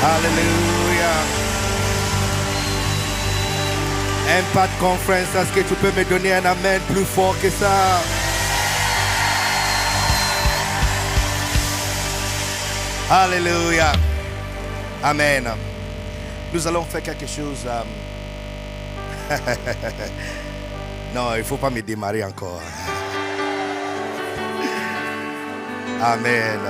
Alléluia. Impact Conference, est-ce que tu peux me donner un amen plus fort que ça? Alléluia. Amen. Nous allons faire quelque chose. Non, il ne faut pas me démarrer encore. Amen.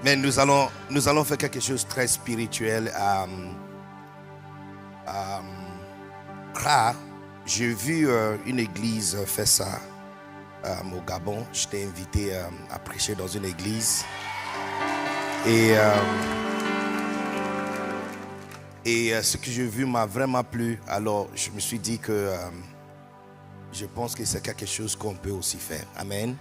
Mais nous allons faire quelque chose de très spirituel. J'ai vu une église faire ça au Gabon. J'étais invité à prêcher dans une église. Et ce que j'ai vu m'a vraiment plu. Alors je me suis dit que je pense que c'est quelque chose qu'on peut aussi faire. Amen.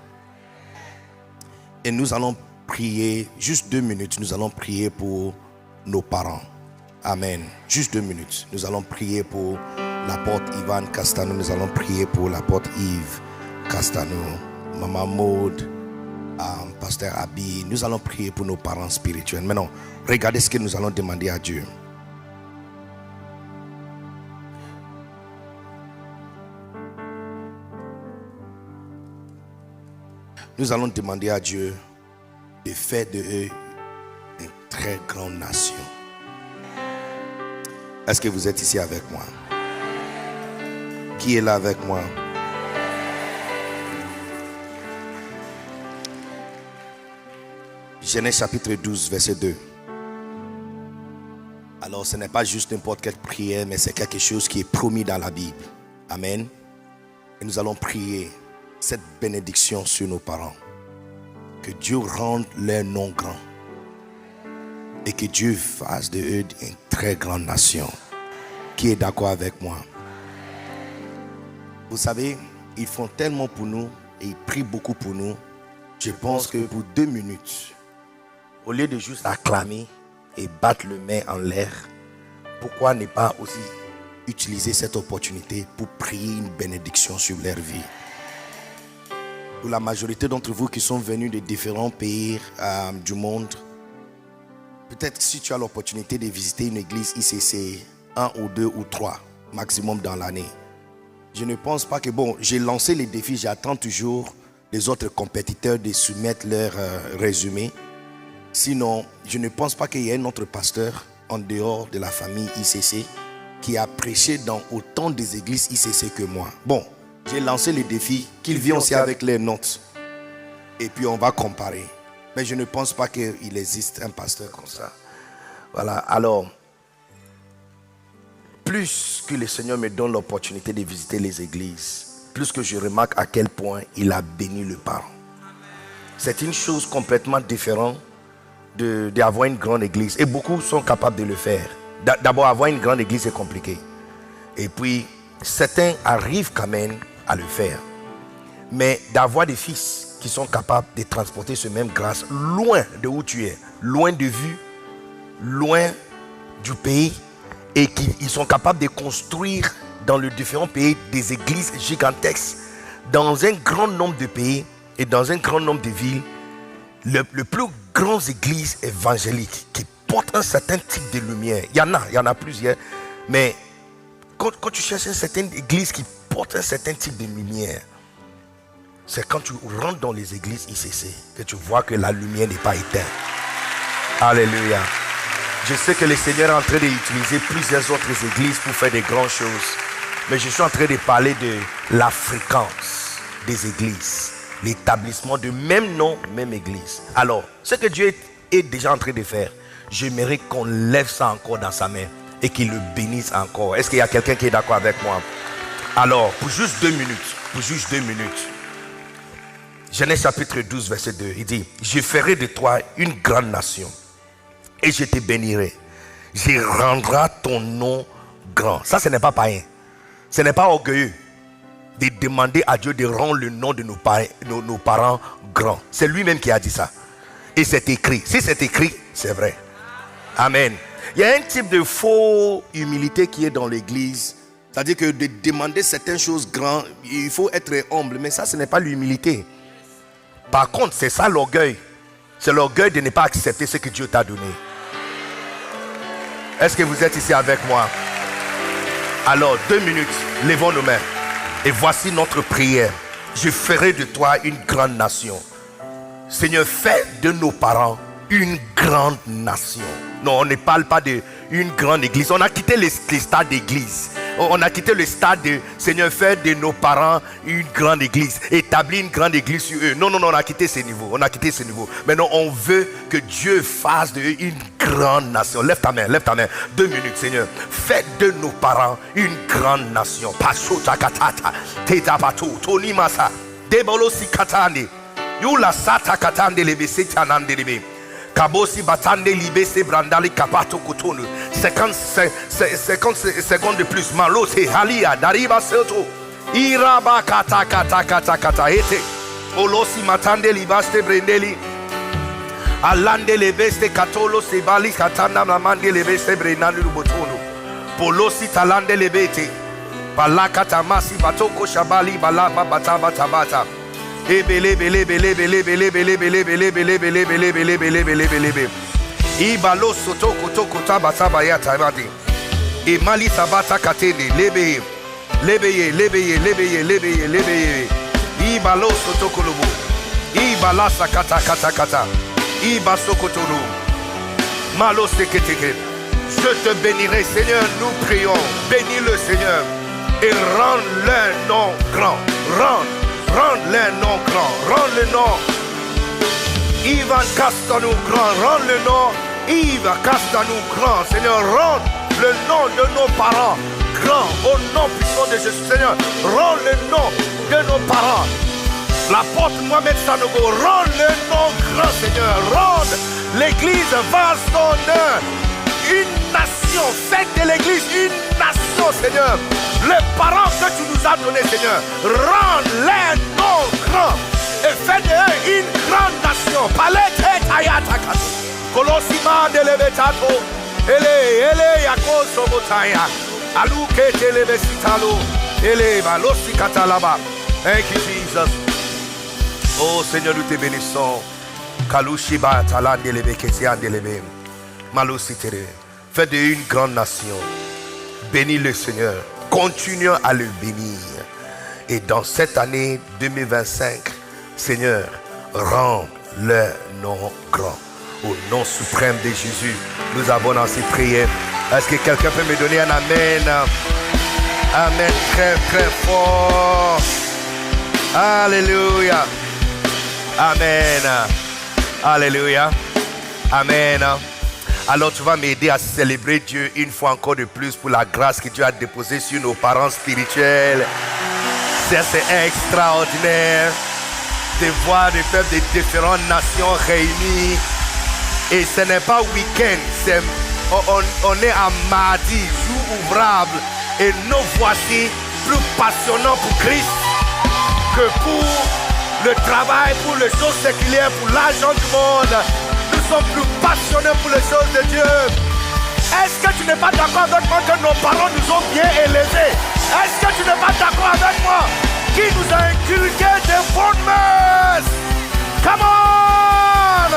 Et nous allons prier, juste 2 minutes, nous allons prier pour nos parents. Amen. Juste 2 minutes. Nous allons prier pour l'apôtre Ivan Castano. Nous allons prier pour l'apôtre Yves Castano, Maman Maud, Pasteur Abi. Nous allons prier pour nos parents spirituels. Maintenant, regardez ce que nous allons demander à Dieu. Nous allons demander à Dieu de faire de eux une très grande nation. Est-ce que vous êtes ici avec moi? Qui est là avec moi? Genèse chapitre 12, verset 2. Alors ce n'est pas juste n'importe quelle prière, mais c'est quelque chose qui est promis dans la Bible. Amen. Et nous allons prier cette bénédiction sur nos parents. Que Dieu rende leur nom grand. Et que Dieu fasse de eux une très grande nation. Qui est d'accord avec moi? Vous savez, ils font tellement pour nous et ils prient beaucoup pour nous. Je pense que pour 2 minutes, au lieu de juste acclamer et battre le main en l'air, pourquoi ne pas aussi utiliser cette opportunité pour prier une bénédiction sur leur vie? Pour la majorité d'entre vous qui sont venus de différents pays du monde, peut-être si tu as l'opportunité de visiter une église ICC, 1 ou 2 ou 3 maximum dans l'année, je ne pense pas que, j'ai lancé les défis, j'attends toujours les autres compétiteurs de soumettre leur résumé. Sinon, je ne pense pas qu'il y ait un autre pasteur en dehors de la famille ICC qui a prêché dans autant des églises ICC que moi. J'ai lancé les défis, qu'ils viennent aussi avec les notes. Et puis on va comparer. Mais je ne pense pas qu'il existe un pasteur comme ça. Voilà, alors, plus que le Seigneur me donne l'opportunité de visiter les églises, plus que je remarque à quel point il a béni le parent. C'est une chose complètement différente d'avoir une grande église. Et beaucoup sont capables de le faire. D'abord, avoir une grande église, c'est compliqué. Et puis, certains arrivent quand même à le faire. Mais d'avoir des fils qui sont capables de transporter ce même grâce loin de où tu es, loin de vue, loin du pays, et qu'ils sont capables de construire dans les différents pays des églises gigantesques dans un grand nombre de pays et dans un grand nombre de villes, le plus grandes églises évangéliques qui portent un certain type de lumière. Il y en a plusieurs, mais quand tu cherches une certaine église qui porte un certain type de lumière, c'est quand tu rentres dans les églises ICC que tu vois que la lumière n'est pas éteinte. Alléluia. Je sais que le Seigneur est en train d'utiliser plusieurs autres églises pour faire des grandes choses, mais je suis en train de parler de la fréquence des églises, l'établissement de même nom, même église. Alors, ce que Dieu est déjà en train de faire, j'aimerais qu'on lève ça encore dans sa main et qu'il le bénisse encore. Est-ce qu'il y a quelqu'un qui est d'accord avec moi? Alors, pour juste 2 minutes, Genèse chapitre 12, verset 2, il dit: je ferai de toi une grande nation et je te bénirai. Je rendrai ton nom grand. Ça, ce n'est pas païen. Ce n'est pas orgueilleux de demander à Dieu de rendre le nom de nos parents grand. C'est lui-même qui a dit ça. Et c'est écrit. Si c'est écrit, c'est vrai. Amen. Il y a un type de faux humilité qui est dans l'église. C'est-à-dire que de demander certaines choses grandes, il faut être humble. Mais ça, ce n'est pas l'humilité. Par contre, c'est ça l'orgueil. C'est l'orgueil de ne pas accepter ce que Dieu t'a donné. Est-ce que vous êtes ici avec moi? Alors, 2 minutes, levons nos mains. Et voici notre prière. Je ferai de toi une grande nation. Seigneur, fais de nos parents une grande nation. Non, on ne parle pas d'une grande église. On a quitté les stades d'église. On a quitté le stade de Seigneur, fais de nos parents une grande église. Établis une grande église sur eux. Non, non, non, on a quitté ce niveau. On a quitté ce niveau. Maintenant, on veut que Dieu fasse d'eux une grande nation. Lève ta main, lève ta main. 2 minutes, Seigneur. Fais de nos parents une grande nation. Pacho takatata. Teta pato. Toni masa. Debolo si katane. Yula sata katande lebe setanande lebe. Kabosi batande libe se brandali kapato kotonu. 50 secondes de plus. Malo se halia dariba seto. Iraba kata kata kata kata ete. Olosi matande libaste brendeli. Alande lebeste katolo se bali katanda mamande lebeste brendali rubotonu. Polosi talande lebete. Balaka tamasi batoko shabali balaba bataba tabata. Ebele bele bele bele bele bele bele bele bele bele bele bele bele bele bele bele. Ibalo soto koto kota basaba ya tabati. Imali sabata katene lebe lebeye lebeye lebeye lebeye lebeye. Ibalo soto kolobo. Ibala sakata kata kata. Ibaso kotolo. Malo seketeke. Je te bénirai, Seigneur, nous prions. Bénis le Seigneur et rends le nom grand. Rends les noms grands, rends le nom Ivan Castano grand, rends le nom Yves Castano grand, Seigneur, rends le nom de nos parents grand, au nom puissant de Jésus, Seigneur, rends le nom de nos parents. L'apôtre Mohamed Sanogo, rends le nom grand, Seigneur, rends l'église vaste honneur. Une nation, faites de l'église une nation, Seigneur. Les parents que tu nous as donnés, Seigneur, rends-les noms grands et fais d'eux une grande nation. Palette ayataka. Kolosima de levetato. Ele yakoso botaya. Aluke televesitalo. Ele balosi katalaba. Thank you, Jesus. Oh Seigneur, nous te bénissons. Kalushiba talande levekesian de leve. Malositere. Fais de une grande nation. Bénis le Seigneur. Continuons à le bénir. Et dans cette année 2025, Seigneur, rends le nom grand. Au nom suprême de Jésus, nous avons dans cette prière. Est-ce que quelqu'un peut me donner un amen? Amen très très fort. Alléluia. Amen. Alléluia. Amen. Alors tu vas m'aider à célébrer Dieu une fois encore de plus pour la grâce que Dieu a déposée sur nos parents spirituels. C'est extraordinaire de voir des peuples de différentes nations réunis. Et ce n'est pas week-end, on est à mardi, jour ouvrable. Et nous voici plus passionnants pour Christ que pour le travail, pour les choses séculières, pour l'argent du monde. Nous sommes plus passionnés pour les choses de Dieu. Est-ce que tu n'es pas d'accord avec moi que nos parents nous ont bien élevés? Est-ce que tu n'es pas d'accord avec moi qui nous a inculqué des bonnes mœurs? Come on!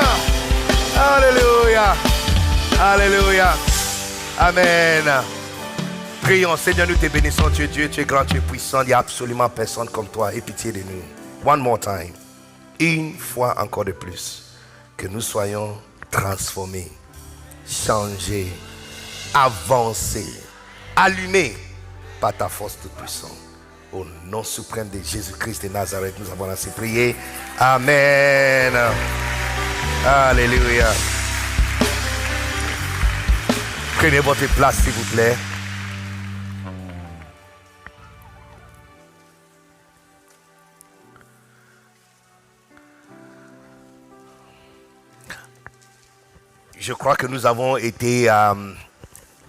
Alléluia! Alléluia! Amen! Prions, Seigneur, nous te bénissons, tu es Dieu, tu es grand, tu es puissant, il n'y a absolument personne comme toi, aie pitié de nous. One more time, une fois encore de plus, que nous soyons transformés, changés, avancés, allumés par ta force toute puissante. Au nom suprême de Jésus-Christ de Nazareth, nous avons ainsi prié. Amen. Alléluia. Prenez votre place, s'il vous plaît. Je crois que nous avons été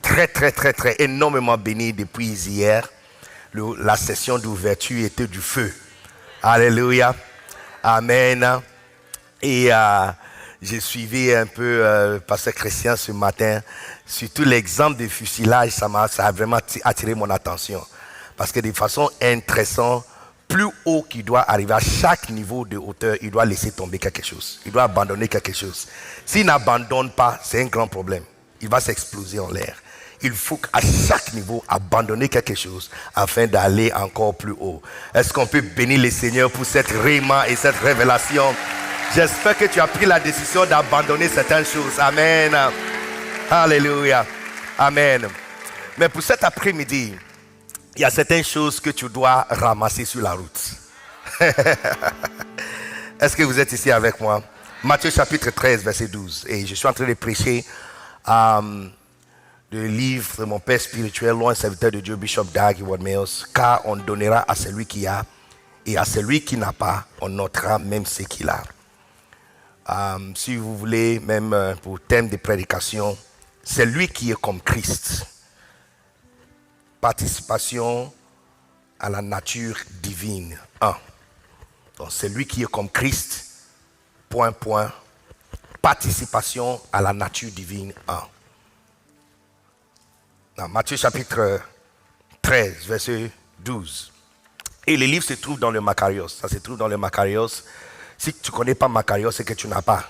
très énormément bénis depuis hier. La session d'ouverture était du feu. Alléluia. Amen. Et j'ai suivi un peu Pasteur Christian ce matin. Surtout l'exemple de fusillage, ça a vraiment attiré mon attention. Parce que de façon intéressante, plus haut qu'il doit arriver, à chaque niveau de hauteur, il doit laisser tomber quelque chose. Il doit abandonner quelque chose. S'il n'abandonne pas, c'est un grand problème. Il va s'exploser en l'air. Il faut qu'à chaque niveau, abandonner quelque chose afin d'aller encore plus haut. Est-ce qu'on peut bénir le Seigneur pour cette rhéma et cette révélation? J'espère que tu as pris la décision d'abandonner certaines choses. Amen. Alléluia. Amen. Mais pour cet après-midi, il y a certaines choses que tu dois ramasser sur la route. Est-ce que vous êtes ici avec moi? Matthieu chapitre 13, verset 12. Et je suis en train de prêcher le livre de mon père spirituel, loin serviteur de Dieu, Bishop Dag Heward-Mills. Car on donnera à celui qui a, et à celui qui n'a pas, on notera même ce qu'il a. Si vous voulez, même pour thème de prédication, c'est lui qui est comme Christ. Participation à la nature divine. 1. Donc c'est lui qui est comme Christ. Point. Participation à la nature divine. 1. Dans Matthieu chapitre 13, verset 12. Et le livre se trouve dans le Macarios. Ça se trouve dans le Macarios. Si tu ne connais pas Macarios, c'est que tu n'as pas.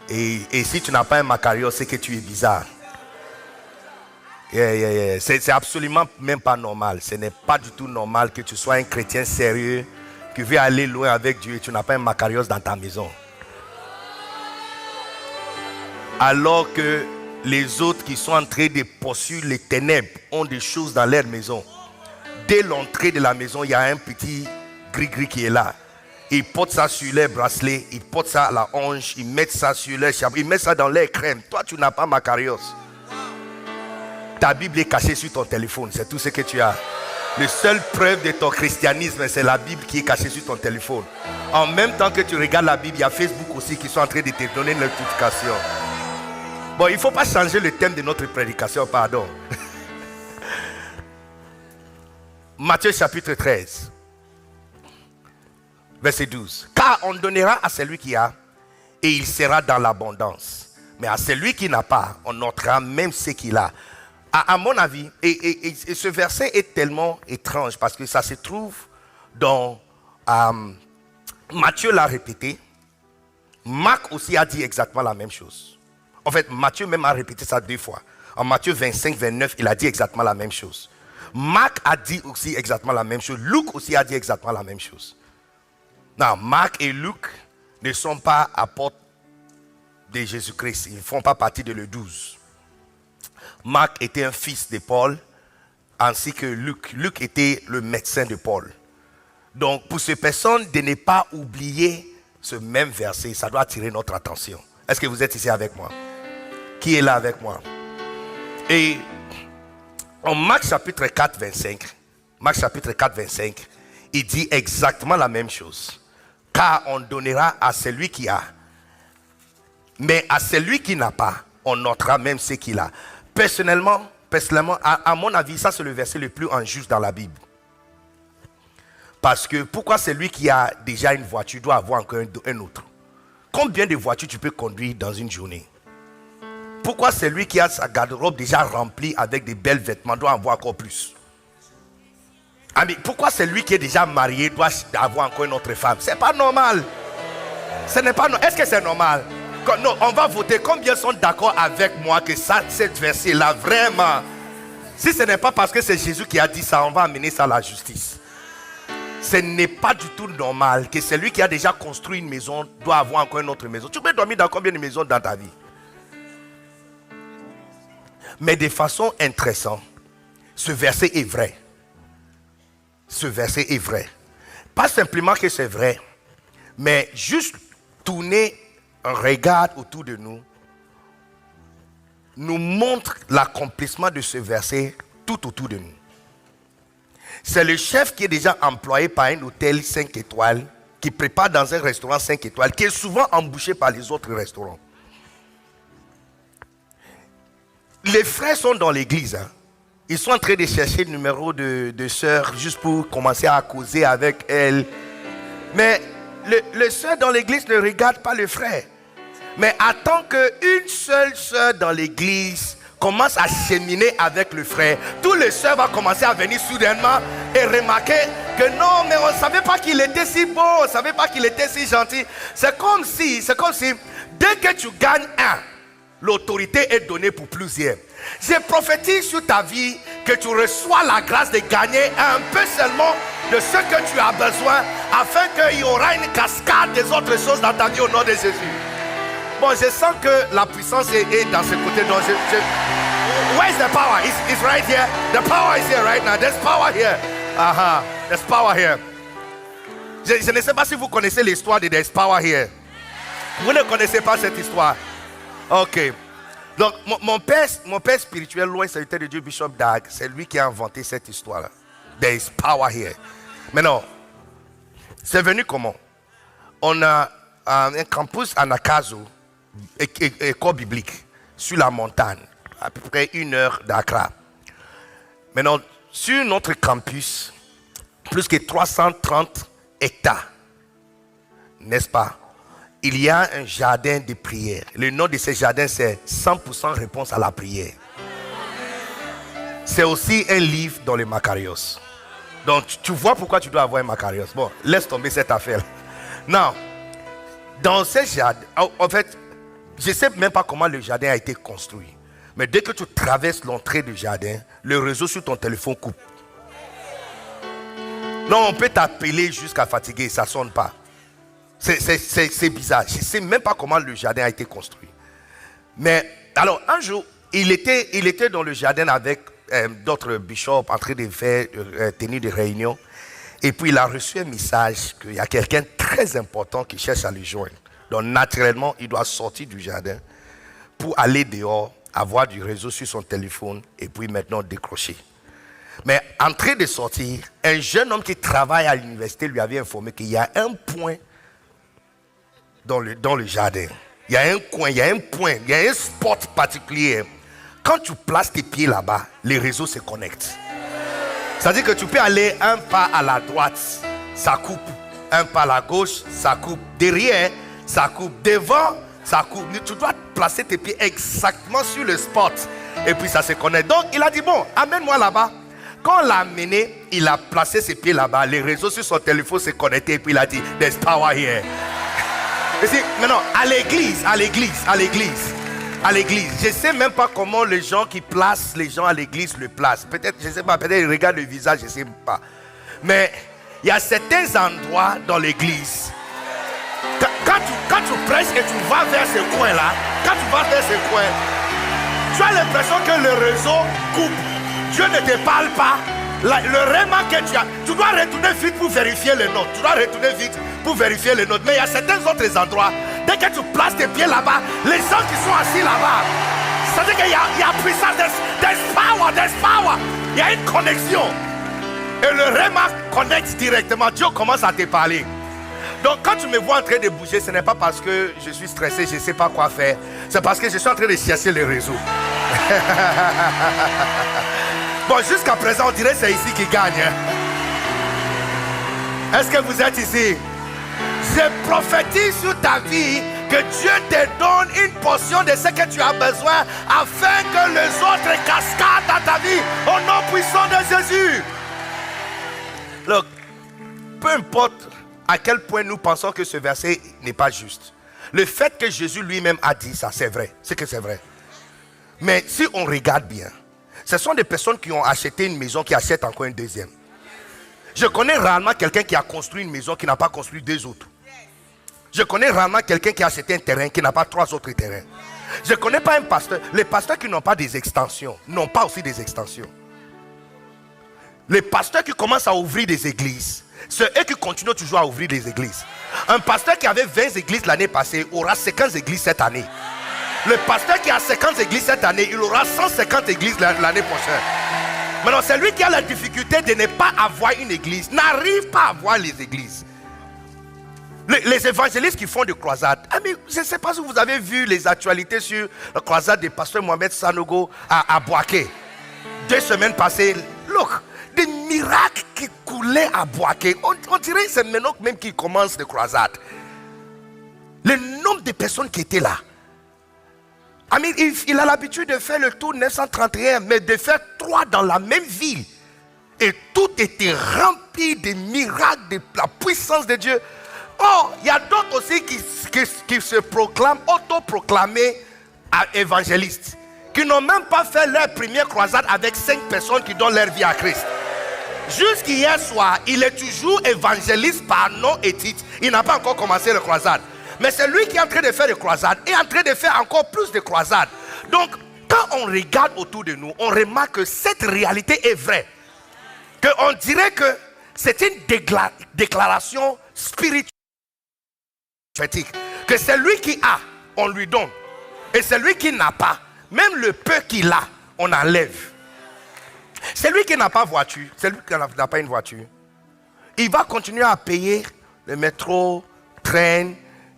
Et si tu n'as pas un Macarios, c'est que tu es bizarre. C'est absolument même pas normal. Ce n'est pas du tout normal que tu sois un chrétien sérieux qui veut aller loin avec Dieu et tu n'as pas un Macarios dans ta maison. Alors que les autres qui sont en train de poursuivre les ténèbres ont des choses dans leur maison. Dès l'entrée de la maison, il y a un petit gris-gris qui est là. Ils portent ça sur leur bracelet, ils portent ça à la hanche, ils mettent ça sur leur chapeau, ils mettent ça dans leur crème. Toi, tu n'as pas Macarios. Ta Bible est cachée sur ton téléphone, c'est tout ce que tu as. La seule preuve de ton christianisme, c'est la Bible qui est cachée sur ton téléphone. En même temps que tu regardes la Bible, il y a Facebook aussi qui sont en train de te donner une notification. Bon, il ne faut pas changer le thème de notre prédication, pardon. Matthieu chapitre 13, verset 12. Car on donnera à celui qui a, et il sera dans l'abondance. Mais à celui qui n'a pas, on notera même ce qu'il a. À mon avis, et ce verset est tellement étrange parce que ça se trouve dans... Matthieu l'a répété. Marc aussi a dit exactement la même chose. En fait, Matthieu même a répété ça 2 fois. En Matthieu 25, 29, il a dit exactement la même chose. Marc a dit aussi exactement la même chose. Luc aussi a dit exactement la même chose. Non, Marc et Luc ne sont pas apôtres de Jésus-Christ. Ils ne font pas partie de le 12. Marc était un fils de Paul, ainsi que Luc. Luc était le médecin de Paul. Donc, pour ces personnes, de ne pas oublier ce même verset, ça doit attirer notre attention. Est-ce que vous êtes ici avec moi? Qui est là avec moi? Et en Marc chapitre 4, 25, Marc chapitre 4, 25, il dit exactement la même chose. Car on donnera à celui qui a, mais à celui qui n'a pas, on notera même ce qu'il a. Personnellement, à mon avis, ça c'est le verset le plus injuste dans la Bible. Parce que pourquoi celui qui a déjà une voiture doit avoir encore un autre? Combien de voitures tu peux conduire dans une journée? Pourquoi celui qui a sa garde-robe déjà remplie avec des belles vêtements doit en avoir encore plus? Pourquoi celui qui est déjà marié doit avoir encore une autre femme? C'est pas normal. Ce n'est pas normal. Est-ce que c'est normal? Non, on va voter. Combien sont d'accord avec moi que ça, cette verset-là, vraiment, si ce n'est pas parce que c'est Jésus qui a dit ça, on va amener ça à la justice. Ce n'est pas du tout normal que celui qui a déjà construit une maison doit avoir encore une autre maison. Tu peux dormir dans combien de maisons dans ta vie? Mais de façon intéressante, ce verset est vrai. Ce verset est vrai. Pas simplement que c'est vrai, mais juste tourner un regard autour de nous montre l'accomplissement de ce verset tout autour de nous. C'est le chef qui est déjà employé par un hôtel 5 étoiles, qui prépare dans un restaurant 5 étoiles, qui est souvent embauché par les autres restaurants. Les frères sont dans l'église. Ils sont en train de chercher le numéro de sœur juste pour commencer à causer avec elle. Mais le sœur dans l'église ne regarde pas le frère. Mais attend qu'une seule sœur dans l'église commence à cheminer avec le frère. Tous les sœurs vont commencer à venir soudainement et remarquer que non, mais on ne savait pas qu'il était si beau, on ne savait pas qu'il était si gentil. C'est comme si, dès que tu gagnes un, l'autorité est donnée pour plusieurs. Je prophétise sur ta vie que tu reçois la grâce de gagner un peu seulement de ce que tu as besoin, afin qu'il y aura une cascade des autres choses dans ta vie au nom de Jésus. Bon, je sens que la puissance est dans ce côté. Donc where's the power? It's right here. The power is here right now. There's power here. There's power here. Je ne sais pas si vous connaissez l'histoire de There's Power Here. Vous ne connaissez pas cette histoire? Ok. Donc, mon père spirituel, loin serviteur de Dieu, Bishop Dag, c'est lui qui a inventé cette histoire-là. There's power here. Maintenant, c'est venu comment? On a un campus à Nakazo, école biblique, sur la montagne, à peu près 1 heure d'Accra. Maintenant, sur notre campus, plus que 330 hectares, n'est-ce pas? Il y a un jardin de prière. Le nom de ce jardin, c'est 100% réponse à la prière. C'est aussi un livre dans les Macarios. Donc, tu vois pourquoi tu dois avoir un Macarios. Bon, laisse tomber cette affaire. Non. Dans ce jardin, en fait, je ne sais même pas comment le jardin a été construit. Mais dès que tu traverses l'entrée du jardin, le réseau sur ton téléphone coupe. Non, on peut t'appeler jusqu'à fatiguer, ça ne sonne pas. C'est bizarre. Je ne sais même pas comment le jardin a été construit. Mais, alors, un jour, il était dans le jardin avec d'autres bishops en train de faire tenir des réunions. Et puis, il a reçu un message qu'il y a quelqu'un de très important qui cherche à le joindre. Donc, naturellement, il doit sortir du jardin pour aller dehors, avoir du réseau sur son téléphone et puis maintenant décrocher. Mais en train de sortir, un jeune homme qui travaille à l'université lui avait informé qu'il y a un point dans le jardin. Il y a un coin, il y a un point, il y a un spot particulier. Quand tu places tes pieds là-bas, les réseaux se connectent. C'est-à-dire que tu peux aller un pas à la droite, ça coupe. Un pas à la gauche, ça coupe. Derrière, ça coupe. Devant, ça coupe. Tu dois placer tes pieds exactement sur le spot. Et puis ça se connecte. Donc il a dit, bon, amène-moi là-bas. Quand on l'a amené, il a placé ses pieds là-bas. Les réseaux sur son téléphone se connectaient. Et puis il a dit, there's power here. Et c'est, maintenant, à l'église. Je ne sais même pas comment les gens qui placent les gens à l'église le placent. Peut-être, je ne sais pas, peut-être ils regardent le visage, je ne sais pas. Mais il y a certains endroits dans l'église. Quand tu prêches et tu vas vers ce coin-là, tu as l'impression que le réseau coupe. Dieu ne te parle pas. Le réma que tu dois retourner vite pour vérifier les notes. Mais il y a certains autres endroits, dès que tu places tes pieds là-bas, les gens qui sont assis là-bas, c'est-à-dire qu'il y a puissance, there's power. Il y a une connexion. Et le réma connecte directement. Dieu commence à te parler. Donc quand tu me vois en train de bouger, ce n'est pas parce que je suis stressé, je ne sais pas quoi faire. C'est parce que je suis en train de chercher le réseau. Bon, jusqu'à présent, on dirait que c'est ici qui gagne. Est-ce que vous êtes ici? Je prophétise sur ta vie que Dieu te donne une portion de ce que tu as besoin afin que les autres cascadent dans ta vie au nom puissant de Jésus. Look, peu importe à quel point nous pensons que ce verset n'est pas juste. Le fait que Jésus lui-même a dit ça, c'est vrai. C'est que c'est vrai. Mais si on regarde bien, ce sont des personnes qui ont acheté une maison qui achètent encore une deuxième. Je connais rarement quelqu'un qui a construit une maison qui n'a pas construit 2 autres. Je connais rarement quelqu'un qui a acheté un terrain qui n'a pas 3 autres terrains. Je ne connais pas un pasteur. Les pasteurs qui n'ont pas des extensions n'ont pas aussi des extensions. Les pasteurs qui commencent à ouvrir des églises, c'est eux qui continuent toujours à ouvrir des églises. Un pasteur qui avait 20 églises l'année passée aura 50 églises cette année. Le pasteur qui a 50 églises cette année, il aura 150 églises l'année prochaine. Maintenant, celui qui a la difficulté de ne pas avoir une église n'arrive pas à avoir les églises. Les évangélistes qui font des croisades. Mais je ne sais pas si vous avez vu les actualités sur la croisade du pasteur Mohamed Sanogo à Boaké. 2 semaines passées, look, des miracles qui coulaient à Boaké. On dirait que c'est maintenant même qu'il commence les croisades. Le nombre de personnes qui étaient là. Il a l'habitude de faire le tour 931, mais de faire 3 dans la même ville. Et tout était rempli de miracles, de la puissance de Dieu. Oh, il y a d'autres aussi qui se proclament, autoproclamés évangélistes qui n'ont même pas fait leur première croisade avec 5 personnes qui donnent leur vie à Christ. Jusqu'hier soir, il est toujours évangéliste par nom et titre. Il n'a pas encore commencé la croisade. Mais c'est lui qui est en train de faire des croisades et en train de faire encore plus de croisades. Donc, quand on regarde autour de nous, on remarque que cette réalité est vraie. Qu'on dirait que c'est une déclaration spirituelle. Que c'est lui qui a, on lui donne. Et c'est lui qui n'a pas, même le peu qu'il a, on enlève. C'est lui qui n'a pas voiture, c'est lui qui n'a pas une voiture. Il va continuer à payer le métro, train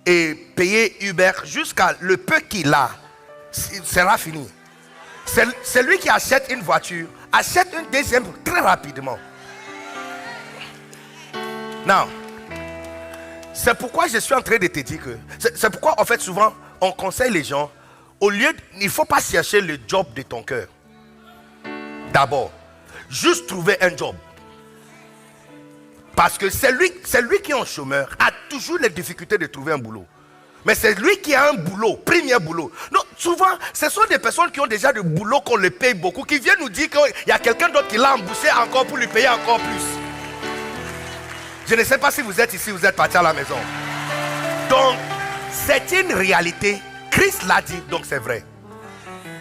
et payer Uber jusqu'à le peu qu'il a. Sera fini. C'est lui qui achète une voiture, achète une deuxième très rapidement. Non. C'est pourquoi je suis en train de te dire que... C'est pourquoi en fait souvent on conseille les gens, au lieu... Il ne faut pas chercher le job de ton cœur. D'abord, juste trouver un job. Parce que c'est lui qui est un chômeur, a toujours les difficultés de trouver un boulot. Mais c'est lui qui a un boulot, premier boulot. Non, souvent, ce sont des personnes qui ont déjà du boulot qu'on les paye beaucoup, qui viennent nous dire qu'il y a quelqu'un d'autre qui l'a embauché encore pour lui payer encore plus. Je ne sais pas si vous êtes ici, vous êtes parti à la maison. Donc, c'est une réalité. Christ l'a dit, donc c'est vrai.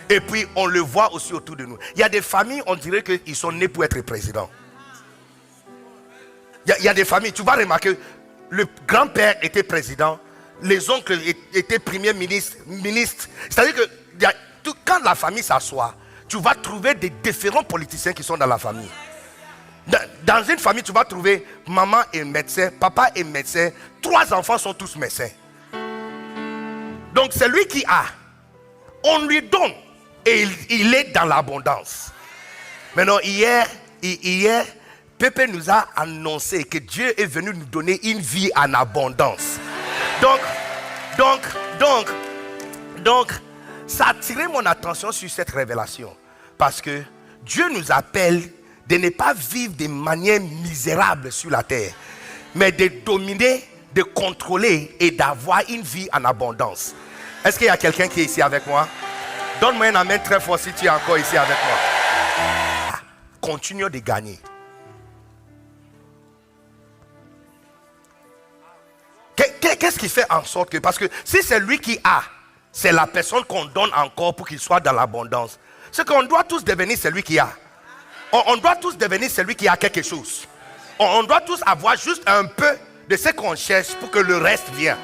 Et puis, on le voit aussi autour de nous. Il y a des familles, on dirait qu'ils sont nés pour être présidents. Il y a des familles, tu vas remarquer, le grand-père était président, les oncles étaient premiers ministres. C'est-à-dire que quand la famille s'assoit, tu vas trouver des différents politiciens qui sont dans la famille. Dans une famille, tu vas trouver maman est médecin, papa est médecin, 3 enfants sont tous médecins. Donc c'est lui qui a. On lui donne et il est dans l'abondance. Maintenant, hier, Pépé nous a annoncé que Dieu est venu nous donner une vie en abondance. Donc, ça a attiré mon attention sur cette révélation. Parce que Dieu nous appelle de ne pas vivre de manière misérable sur la terre, mais de dominer, de contrôler et d'avoir une vie en abondance. Est-ce qu'il y a quelqu'un qui est ici avec moi? Donne-moi un amen très fort si tu es encore ici avec moi. Continue de gagner. Qu'est-ce qui fait en sorte que... Parce que si c'est lui qui a, c'est la personne qu'on donne encore pour qu'il soit dans l'abondance. C'est qu'on doit tous devenir celui qui a. On doit tous devenir celui qui a quelque chose. On doit tous avoir juste un peu de ce qu'on cherche pour que le reste vienne.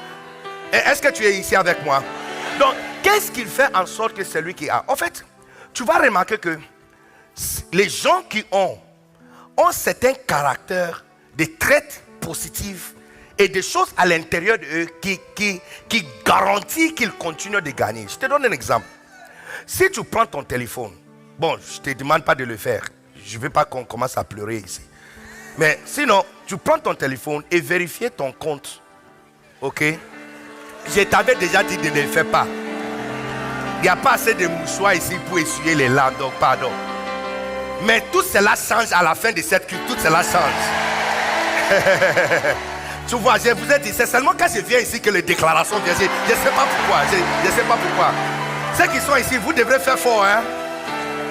Est-ce que tu es ici avec moi? Donc, qu'est-ce qu'il fait en sorte que celui qui a? En fait, tu vas remarquer que les gens qui ont certains caractères, des traits positifs et des choses à l'intérieur d'eux qui garantissent qu'ils continuent de gagner. Je te donne un exemple. Si tu prends ton téléphone, bon, je ne te demande pas de le faire. Je ne veux pas qu'on commence à pleurer ici. Mais sinon, tu prends ton téléphone et vérifies ton compte. Ok? Je t'avais déjà dit de ne le faire pas. Il n'y a pas assez de mouchoirs ici pour essuyer les larmes, donc pardon. Mais tout cela change à la fin de cette culte. Tout cela change. Tu vois, je vous ai dit, c'est seulement quand je viens ici que les déclarations viennent. Je ne sais pas pourquoi. Je ne sais pas pourquoi. Ceux qui sont ici, vous devrez faire fort, hein?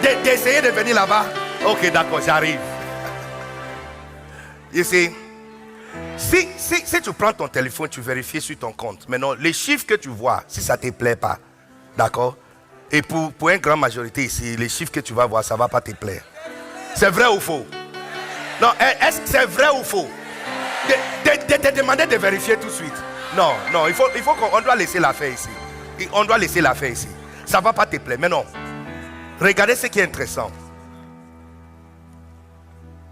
D'essayer de venir là-bas. Ok, d'accord, j'arrive. Ici, si tu prends ton téléphone, tu vérifies sur ton compte. Maintenant, les chiffres que tu vois, si ça ne te plaît pas, d'accord? Et pour une grande majorité ici, les chiffres que tu vas voir, ça ne va pas te plaire. C'est vrai ou faux? Non, est-ce que c'est vrai ou faux? De te demander de vérifier tout de suite. Non, il faut qu'on doit laisser l'affaire ici. On doit laisser l'affaire ici. Ça ne va pas te plaire. Mais non, regardez ce qui est intéressant.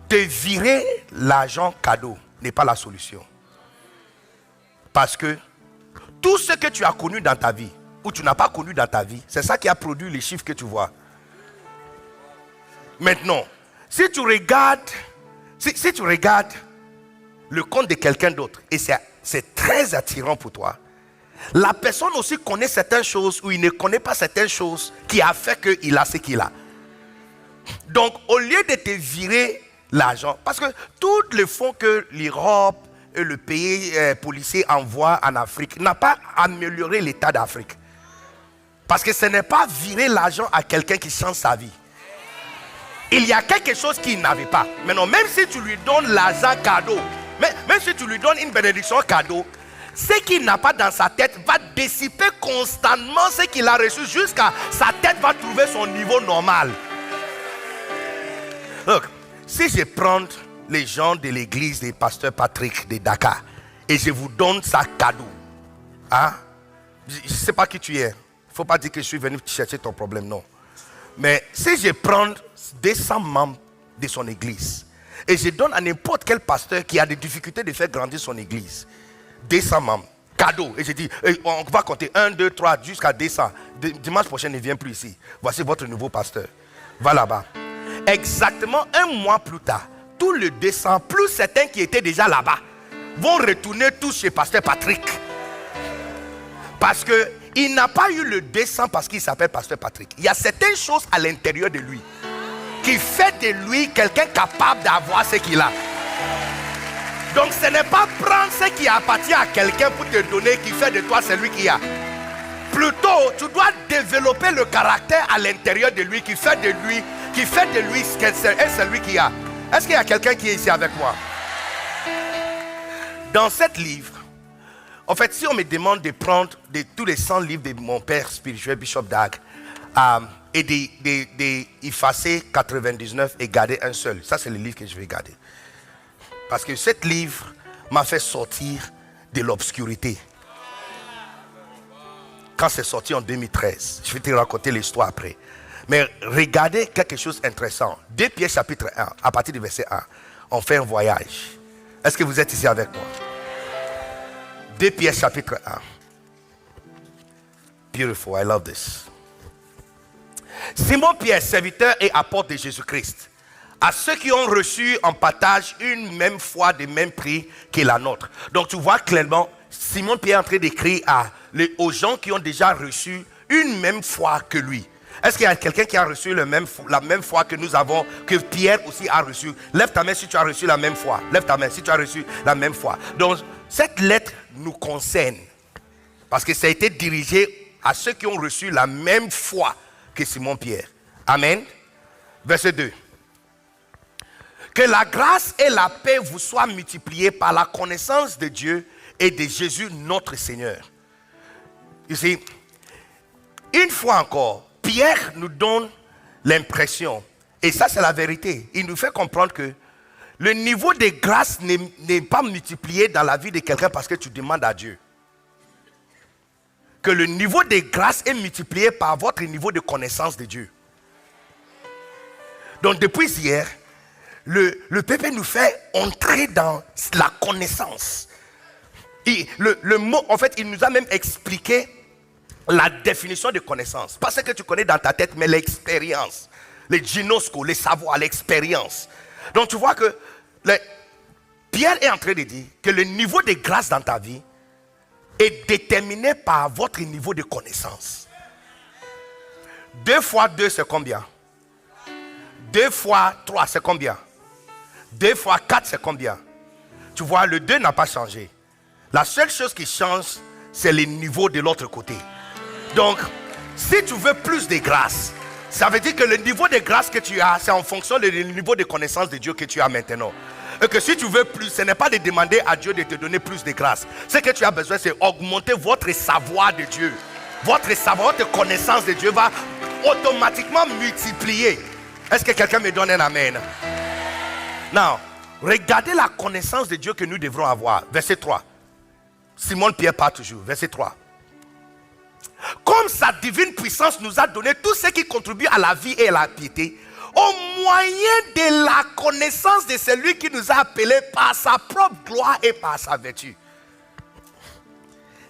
Te virer l'argent cadeau n'est pas la solution. Parce que tout ce que tu as connu dans ta vie, ou tu n'as pas connu dans ta vie, c'est ça qui a produit les chiffres que tu vois. Maintenant, si tu regardes le compte de quelqu'un d'autre, et c'est très attirant pour toi, la personne aussi connaît certaines choses ou il ne connaît pas certaines choses qui a fait qu'il a ce qu'il a. Donc, au lieu de te virer l'argent, parce que tous les fonds que l'Europe et le pays policier envoient en Afrique n'a pas amélioré l'état d'Afrique. Parce que ce n'est pas virer l'argent à quelqu'un qui change sa vie. Il y a quelque chose qu'il n'avait pas. Maintenant, même si tu lui donnes l'argent cadeau, même si tu lui donnes une bénédiction cadeau, ce qu'il n'a pas dans sa tête va dissiper constamment ce qu'il a reçu jusqu'à sa tête va trouver son niveau normal. Donc, si je prends les gens de l'église des pasteurs Patrick de Dakar et je vous donne ça cadeau, hein? Je ne sais pas qui tu es. Il ne faut pas dire que je suis venu chercher ton problème, non. Mais si je prends 200 membres de son église et je donne à n'importe quel pasteur qui a des difficultés de faire grandir son église 200 membres, cadeau, et je dis on va compter 1, 2, 3 jusqu'à 200. Dimanche prochain ne vient plus ici. Voici votre nouveau pasteur, va là-bas. Exactement un mois plus tard, tous les 200 plus certains qui étaient déjà là-bas vont retourner tous chez pasteur Patrick, parce que il n'a pas eu le 200 parce qu'il s'appelle pasteur Patrick. Il y a certaines choses à l'intérieur de lui qui fait de lui quelqu'un capable d'avoir ce qu'il a. Donc ce n'est pas prendre ce qui appartient à quelqu'un pour te donner qui fait de toi celui qui a. Plutôt, tu dois développer le caractère à l'intérieur de lui qui fait de lui celui qui a. Est-ce qu'il y a quelqu'un qui est ici avec moi? Dans cet livre, en fait, si on me demande de prendre tous les 100 livres de mon père spirituel, Bishop Dag, et d'effacer 99 et garder un seul, ça c'est le livre que je vais garder. Parce que cet livre m'a fait sortir de l'obscurité. Quand c'est sorti en 2013, je vais te raconter l'histoire après. Mais regardez quelque chose d'intéressant. 2 Pierre chapitre 1, à partir du verset 1, on fait un voyage. Est-ce que vous êtes ici avec moi? 2 Pierre chapitre 1. Beautiful, I love this. Simon Pierre, serviteur et apôtre de Jésus-Christ, à ceux qui ont reçu en partage une même foi de même prix que la nôtre. Donc tu vois clairement, Simon Pierre est en train d'écrire aux gens qui ont déjà reçu une même foi que lui. Est-ce qu'il y a quelqu'un qui a reçu la même foi que nous avons, que Pierre aussi a reçu? Lève ta main si tu as reçu la même foi. Lève ta main si tu as reçu la même foi. Donc cette lettre nous concerne parce que ça a été dirigé à ceux qui ont reçu la même foi que Simon Pierre. Amen. Verset 2. Que la grâce et la paix vous soient multipliées par la connaissance de Dieu et de Jésus notre Seigneur. Ici, une fois encore, Pierre nous donne l'impression, et ça c'est la vérité, il nous fait comprendre que le niveau de grâce n'est pas multiplié dans la vie de quelqu'un parce que tu demandes à Dieu. Que le niveau de grâce est multiplié par votre niveau de connaissance de Dieu. Donc depuis hier, le peuple nous fait entrer dans la connaissance. Et le mot, en fait, il nous a même expliqué la définition de connaissance. Pas ce que tu connais dans ta tête, mais l'expérience. Les ginosco, les savoirs, l'expérience. Donc tu vois que Pierre est en train de dire que le niveau de grâce dans ta vie est déterminé par votre niveau de connaissance. 2 fois 2 c'est combien? 2 fois 3 c'est combien? 2 fois 4 c'est combien? Tu vois, le 2 n'a pas changé. La seule chose qui change, c'est le niveau de l'autre côté. Donc, si tu veux plus de grâce, ça veut dire que le niveau de grâce que tu as, c'est en fonction du niveau de connaissance de Dieu que tu as maintenant. Et que si tu veux plus, ce n'est pas de demander à Dieu de te donner plus de grâce. Ce que tu as besoin, c'est augmenter votre savoir de Dieu. Votre savoir, votre connaissance de Dieu va automatiquement multiplier. Est-ce que quelqu'un me donne un amen? Now, regardez la connaissance de Dieu que nous devrons avoir. Verset 3. Simon Pierre parle toujours. Verset 3. Comme sa divine puissance nous a donné tout ce qui contribue à la vie et à la piété, au moyen de la connaissance de celui qui nous a appelés par sa propre gloire et par sa vertu.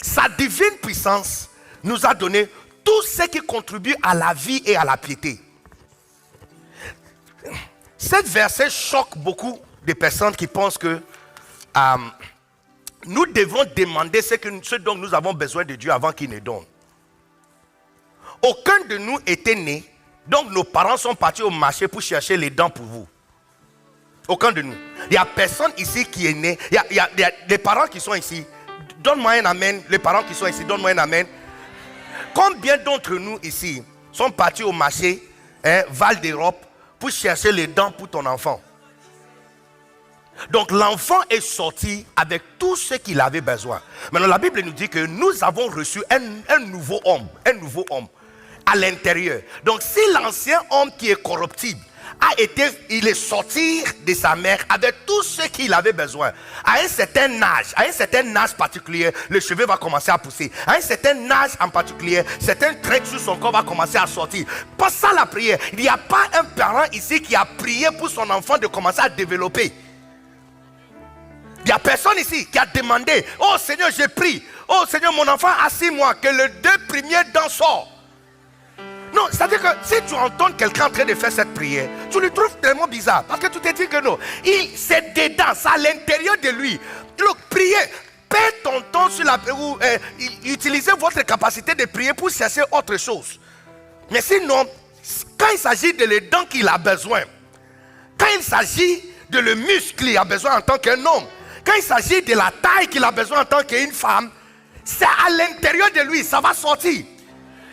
Sa divine puissance nous a donné tout ce qui contribue à la vie et à la piété. Cet verset choque beaucoup de personnes qui pensent que nous devons demander ce dont nous avons besoin de Dieu avant qu'il nous donne. Aucun de nous était né, donc nos parents sont partis au marché pour chercher les dents pour vous. Aucun de nous. Il n'y a personne ici qui est né. Il y a des parents qui sont ici. Donne-moi un amen. Les parents qui sont ici, donne-moi un amen. Combien d'entre nous ici sont partis au marché, Val d'Europe, pour chercher les dents pour ton enfant? Donc l'enfant est sorti avec tout ce qu'il avait besoin. Maintenant la Bible nous dit que nous avons reçu un nouveau homme à l'intérieur. Donc si l'ancien homme qui est corruptible il est sorti de sa mère avec tout ce qu'il avait besoin. À un certain âge particulier, le cheveu va commencer à pousser. À un certain âge en particulier, certains traits sur son corps va commencer à sortir. Pas ça la prière. Il n'y a pas un parent ici qui a prié pour son enfant de commencer à développer. Il n'y a personne ici qui a demandé: oh Seigneur, j'ai pris. Oh Seigneur, mon enfant a 6 mois, que les 2 premiers dents sortent. Non, c'est-à-dire que si tu entends quelqu'un en train de faire cette prière, tu le trouves tellement bizarre. Parce que tu te dis que non, c'est dedans, c'est à l'intérieur de lui. Donc, priez, perds ton temps sur la ou utilisez votre capacité de prier pour chercher autre chose. Mais sinon, quand il s'agit de les dents qu'il a besoin, quand il s'agit de le muscle qu'il a besoin en tant qu'un homme, quand il s'agit de la taille qu'il a besoin en tant qu'une femme, c'est à l'intérieur de lui, ça va sortir.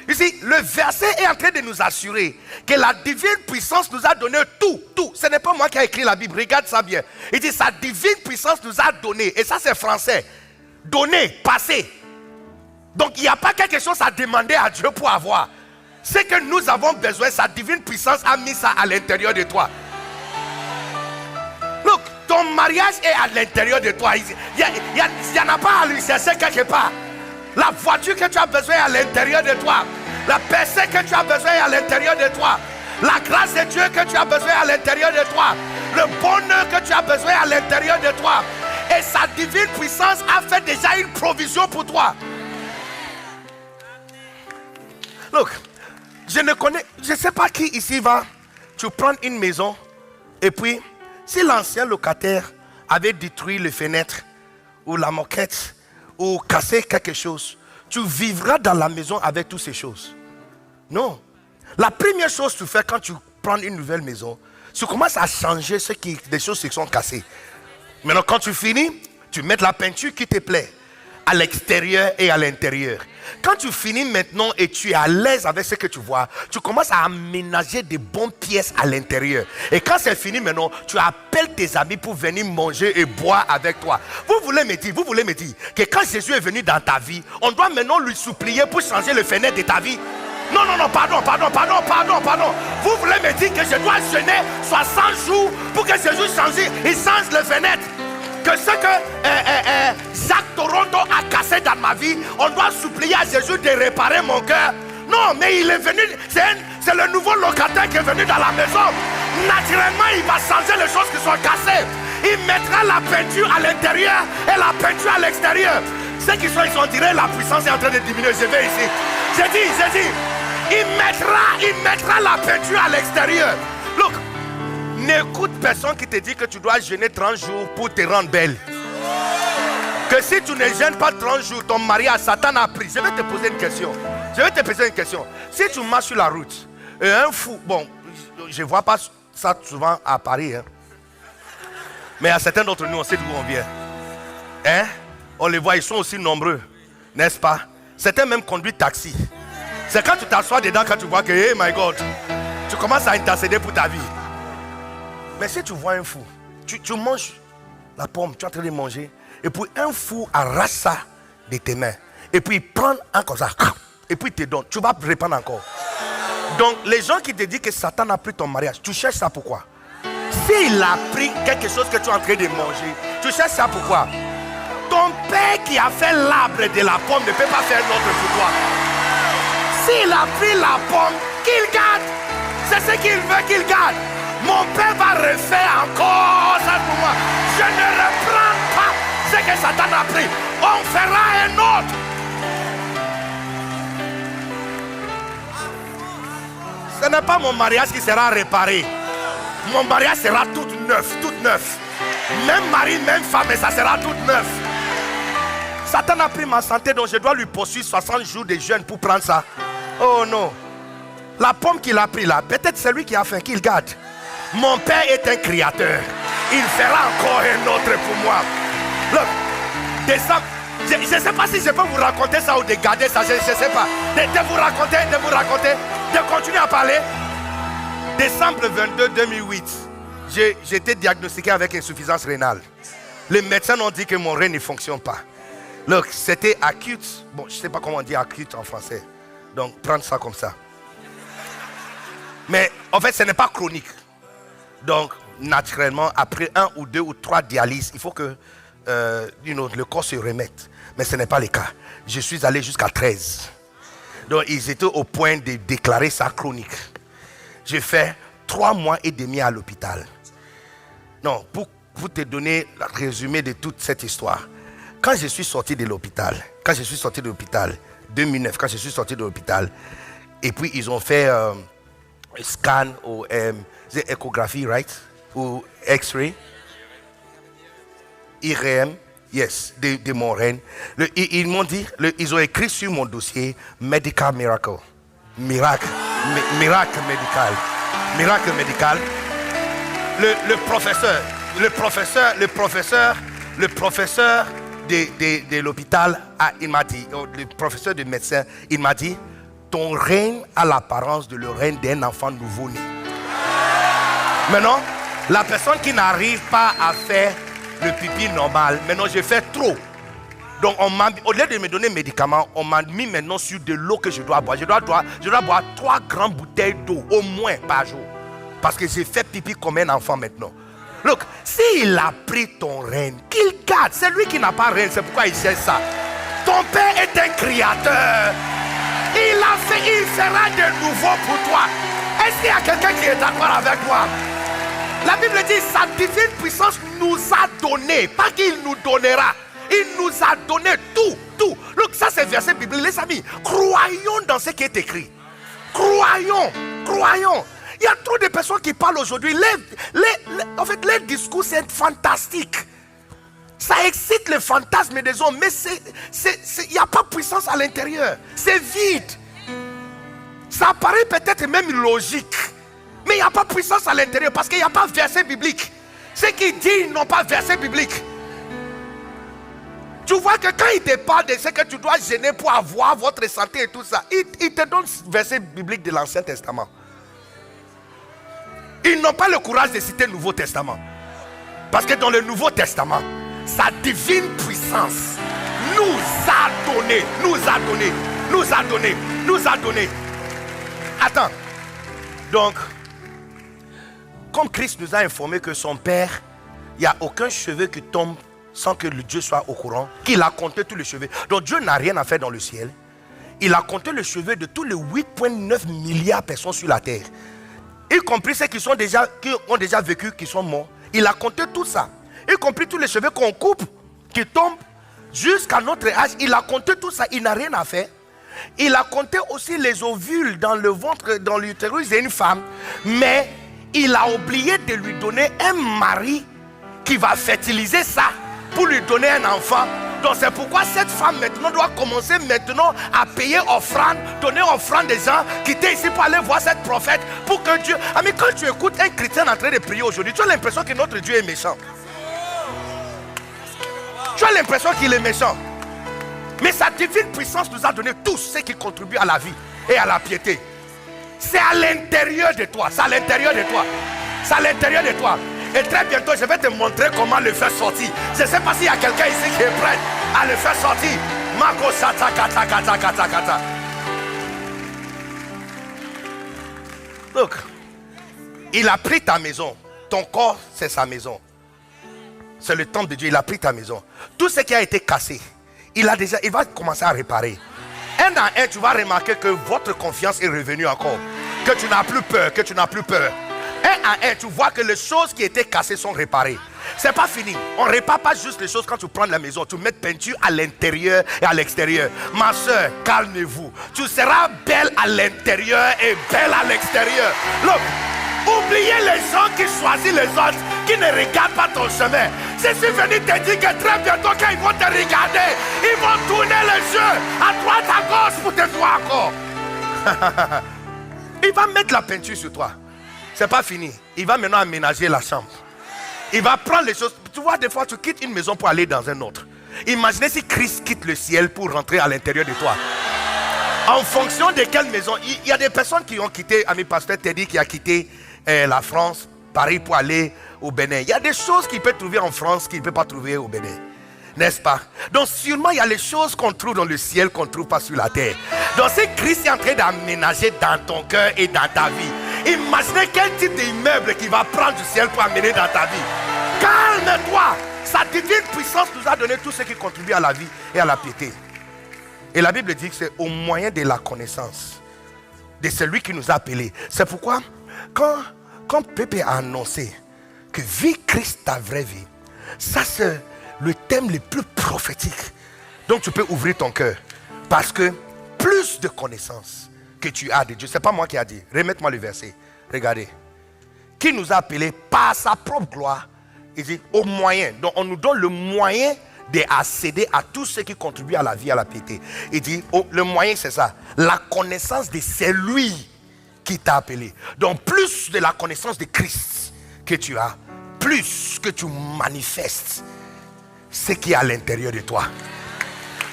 Ici, le verset est en train de nous assurer que la divine puissance nous a donné tout. Ce n'est pas moi qui ai écrit la Bible, regarde ça bien. Il dit sa divine puissance nous a donné, et ça c'est français, donné, passé. Donc il n'y a pas quelque chose à demander à Dieu pour avoir. Ce que nous avons besoin, sa divine puissance a mis ça à l'intérieur de toi. Look, ton mariage est à l'intérieur de toi. Il n'y en a pas à lui chercher quelque part. La voiture que tu as besoin est à l'intérieur de toi. La personne que tu as besoin est à l'intérieur de toi. La grâce de Dieu que tu as besoin est à l'intérieur de toi. Le bonheur que tu as besoin est à l'intérieur de toi. Et sa divine puissance a fait déjà une provision pour toi. Look, je ne sais pas qui ici va. Tu prends une maison et puis si l'ancien locataire avait détruit les fenêtres ou la moquette ou cassé quelque chose, tu vivras dans la maison avec toutes ces choses. Non. La première chose que tu fais quand tu prends une nouvelle maison, tu commences à changer des choses qui sont cassées. Maintenant, quand tu finis, tu mets la peinture qui te plaît à l'extérieur et à l'intérieur. Quand tu finis maintenant et tu es à l'aise avec ce que tu vois, tu commences à aménager des bonnes pièces à l'intérieur. Et quand c'est fini maintenant, tu appelles tes amis pour venir manger et boire avec toi. Vous voulez me dire que quand Jésus est venu dans ta vie, on doit maintenant lui supplier pour changer les fenêtres de ta vie? Non, pardon. Vous voulez me dire que je dois jeûner 60 jours pour que Jésus change les fenêtres? Que ce que Jacques Toronto a cassé dans ma vie, on doit supplier à Jésus de réparer mon cœur. Non, mais il est venu, c'est le nouveau locataire qui est venu dans la maison. Naturellement, il va changer les choses qui sont cassées. Il mettra la peinture à l'intérieur et la peinture à l'extérieur. Ceux qui sont ici, on dirait la puissance est en train de diminuer. Je vais ici. J'ai dit. Il mettra la peinture à l'extérieur. Look. N'écoute personne qui te dit que tu dois jeûner 30 jours pour te rendre belle. Que si tu ne jeûnes pas 30 jours, ton mariage, Satan a pris. Je vais te poser une question. Si tu marches sur la route, et un fou, bon, je ne vois pas ça souvent à Paris, hein. Mais à certains d'entre nous, on sait d'où on vient. Hein? On les voit, ils sont aussi nombreux, n'est-ce pas? Certains même conduisent taxi. C'est quand tu t'assois dedans, quand tu vois que, hey my God, tu commences à intercéder pour ta vie. Mais si tu vois un fou, tu manges la pomme, tu es en train de manger, et puis un fou arrache ça de tes mains, et puis il prend encore ça, et puis il te donne, tu vas répandre encore. Donc les gens qui te disent que Satan a pris ton mariage, tu cherches ça pourquoi? S'il a pris quelque chose que tu es en train de manger, tu cherches ça pourquoi? Ton père qui a fait l'arbre de la pomme ne peut pas faire l'autre pour toi. S'il a pris la pomme, qu'il garde, c'est ce qu'il veut qu'il garde. Mon père va refaire encore ça pour moi. Je ne reprends pas ce que Satan a pris. On fera un autre. Ce n'est pas mon mariage qui sera réparé. Mon mariage sera tout neuf. Même mari, même femme, et ça sera tout neuf. Satan a pris ma santé, donc je dois lui poursuivre 60 jours de jeûne pour prendre ça. Oh non. La pomme qu'il a pris là, peut-être c'est lui qui a faim, qu'il garde. Mon père est un créateur. Il fera encore un autre pour moi. Look, Je ne sais pas si je peux vous raconter ça ou de garder ça. Je ne sais pas. De vous raconter, de continuer à parler. Décembre 22 2008, j'ai été diagnostiqué avec insuffisance rénale. Les médecins ont dit que mon rein ne fonctionne pas. Donc, c'était acute. Bon, je ne sais pas comment on dit acute en français. Donc, prendre ça comme ça. Mais en fait, ce n'est pas chronique. Donc, naturellement, après 1 ou 2 ou 3 dialyses, il faut que le corps se remette. Mais ce n'est pas le cas. Je suis allé jusqu'à 13. Donc, ils étaient au point de déclarer ça chronique. J'ai fait 3 mois et demi à l'hôpital. Non, pour te donner le résumé de toute cette histoire. Quand je suis sorti de l'hôpital, 2009, quand je suis sorti de l'hôpital, et puis ils ont fait un scan ou échographie, right? Ou X-ray, IRM, yes, de mon rein. Ils m'ont dit, ils ont écrit sur mon dossier Medical Miracle. Miracle médical. Le professeur de l'hôpital, il m'a dit, le professeur de médecin, il m'a dit, ton rein a l'apparence de le rein d'un enfant nouveau-né. Maintenant, la personne qui n'arrive pas à faire le pipi normal, maintenant je fais trop. Donc au lieu de me donner des médicaments, on m'a mis maintenant sur de l'eau que je dois boire. Je dois boire 3 grandes bouteilles d'eau au moins par jour. Parce que j'ai fait pipi comme un enfant maintenant. Look, s'il a pris ton rein, qu'il garde. C'est lui qui n'a pas rein, c'est pourquoi il sait ça. Ton père est un créateur. Il fera de nouveau pour toi. Est-ce qu'il y a quelqu'un qui est d'accord avec moi? La Bible dit, sa divine puissance nous a donné, pas qu'il nous donnera. Il nous a donné tout. Look, ça c'est verset biblique. Les amis, croyons dans ce qui est écrit. Croyons. Il y a trop de personnes qui parlent aujourd'hui. En fait, les discours, c'est fantastique. Ça excite le fantasme des hommes. Mais il n'y a pas de puissance à l'intérieur. C'est vide. Ça paraît peut-être même logique. Mais il n'y a pas de puissance à l'intérieur. Parce qu'il n'y a pas de verset biblique. Ceux qui disent n'ont pas de verset biblique. Tu vois que quand il te parle de ce que tu dois gêner pour avoir votre santé et tout ça, il te donne verset biblique de l'Ancien Testament. Ils n'ont pas le courage de citer le Nouveau Testament. Parce que dans le Nouveau Testament, sa divine puissance nous a donné. Attends. Donc, comme Christ nous a informé que son Père, il n'y a aucun cheveu qui tombe sans que le Dieu soit au courant, qu'il a compté tous les cheveux. Donc Dieu n'a rien à faire dans le ciel. Il a compté les cheveux de tous les 8,9 milliards de personnes sur la terre. Y compris ceux qui ont déjà vécu, qui sont morts. Il a compté tout ça. Y compris tous les cheveux qu'on coupe, qui tombent jusqu'à notre âge. Il a compté tout ça. Il n'a rien à faire. Il a compté aussi les ovules dans le ventre, dans l'utérus d'une femme. Mais il a oublié de lui donner un mari qui va fertiliser ça pour lui donner un enfant. Donc c'est pourquoi cette femme maintenant doit commencer maintenant à payer offrande, donner offrande des gens, quitter ici pour aller voir cette prophète pour que Dieu... Mais quand tu écoutes un chrétien en train de prier aujourd'hui, tu as l'impression que notre Dieu est méchant. Tu as l'impression qu'il est méchant. Mais sa divine puissance nous a donné tout ce qui contribue à la vie et à la piété. C'est à l'intérieur de toi. C'est à l'intérieur de toi. C'est à l'intérieur de toi. Et très bientôt, je vais te montrer comment le faire sortir. Je ne sais pas s'il y a quelqu'un ici qui est prêt à le faire sortir. Mako sata kata kata kata kata. Look, il a pris ta maison. Ton corps, c'est sa maison. C'est le temple de Dieu. Il a pris ta maison. Tout ce qui a été cassé, il va commencer à réparer. Un à un, tu vas remarquer que votre confiance est revenue encore. Que tu n'as plus peur. Un à un, tu vois que les choses qui étaient cassées sont réparées. C'est pas fini. On ne répare pas juste les choses quand tu prends la maison. Tu mets peinture à l'intérieur et à l'extérieur. Ma soeur, calmez-vous. Tu seras belle à l'intérieur et belle à l'extérieur. Look, oubliez les gens qui choisissent les autres, qui ne regardent pas ton chemin. Je suis venu te dire que très bientôt, quand ils vont te regarder, ils vont tourner les yeux à droite, à gauche pour te voir encore. Il va mettre la peinture sur toi. C'est pas fini. Il va maintenant aménager la chambre. Il va prendre les choses. Tu vois, des fois, tu quittes une maison pour aller dans une autre. Imaginez si Christ quitte le ciel pour rentrer à l'intérieur de toi. En fonction de quelle maison, il y a des personnes qui ont quitté, ami pasteur Teddy qui a quitté la France, Paris pour aller au Bénin. Il y a des choses qu'il peut trouver en France qu'il ne peut pas trouver au Bénin. N'est-ce pas? Donc sûrement il y a les choses qu'on trouve dans le ciel qu'on ne trouve pas sur la terre. Donc si Christ est en train d'aménager dans ton cœur et dans ta vie, imaginez quel type d'immeuble qu'il va prendre du ciel pour amener dans ta vie. Calme-toi. Sa divine puissance nous a donné tout ce qui contribue à la vie et à la piété. Et la Bible dit que c'est au moyen de la connaissance de celui qui nous a appelés. C'est pourquoi quand Pépé a annoncé que vis Christ ta vraie vie, ça c'est le thème le plus prophétique. Donc tu peux ouvrir ton cœur. Parce que plus de connaissances que tu as de Dieu. C'est pas moi qui a dit. Remette-moi le verset. Regardez. Qui nous a appelés par sa propre gloire. Il dit au moyen. Donc on nous donne le moyen d'accéder à tout ce qui contribue à la vie, à la piété. Il dit le moyen c'est ça. La connaissance de celui qui t'a appelé. Donc plus de la connaissance de Christ que tu as, plus que tu manifestes ce qui est à l'intérieur de toi.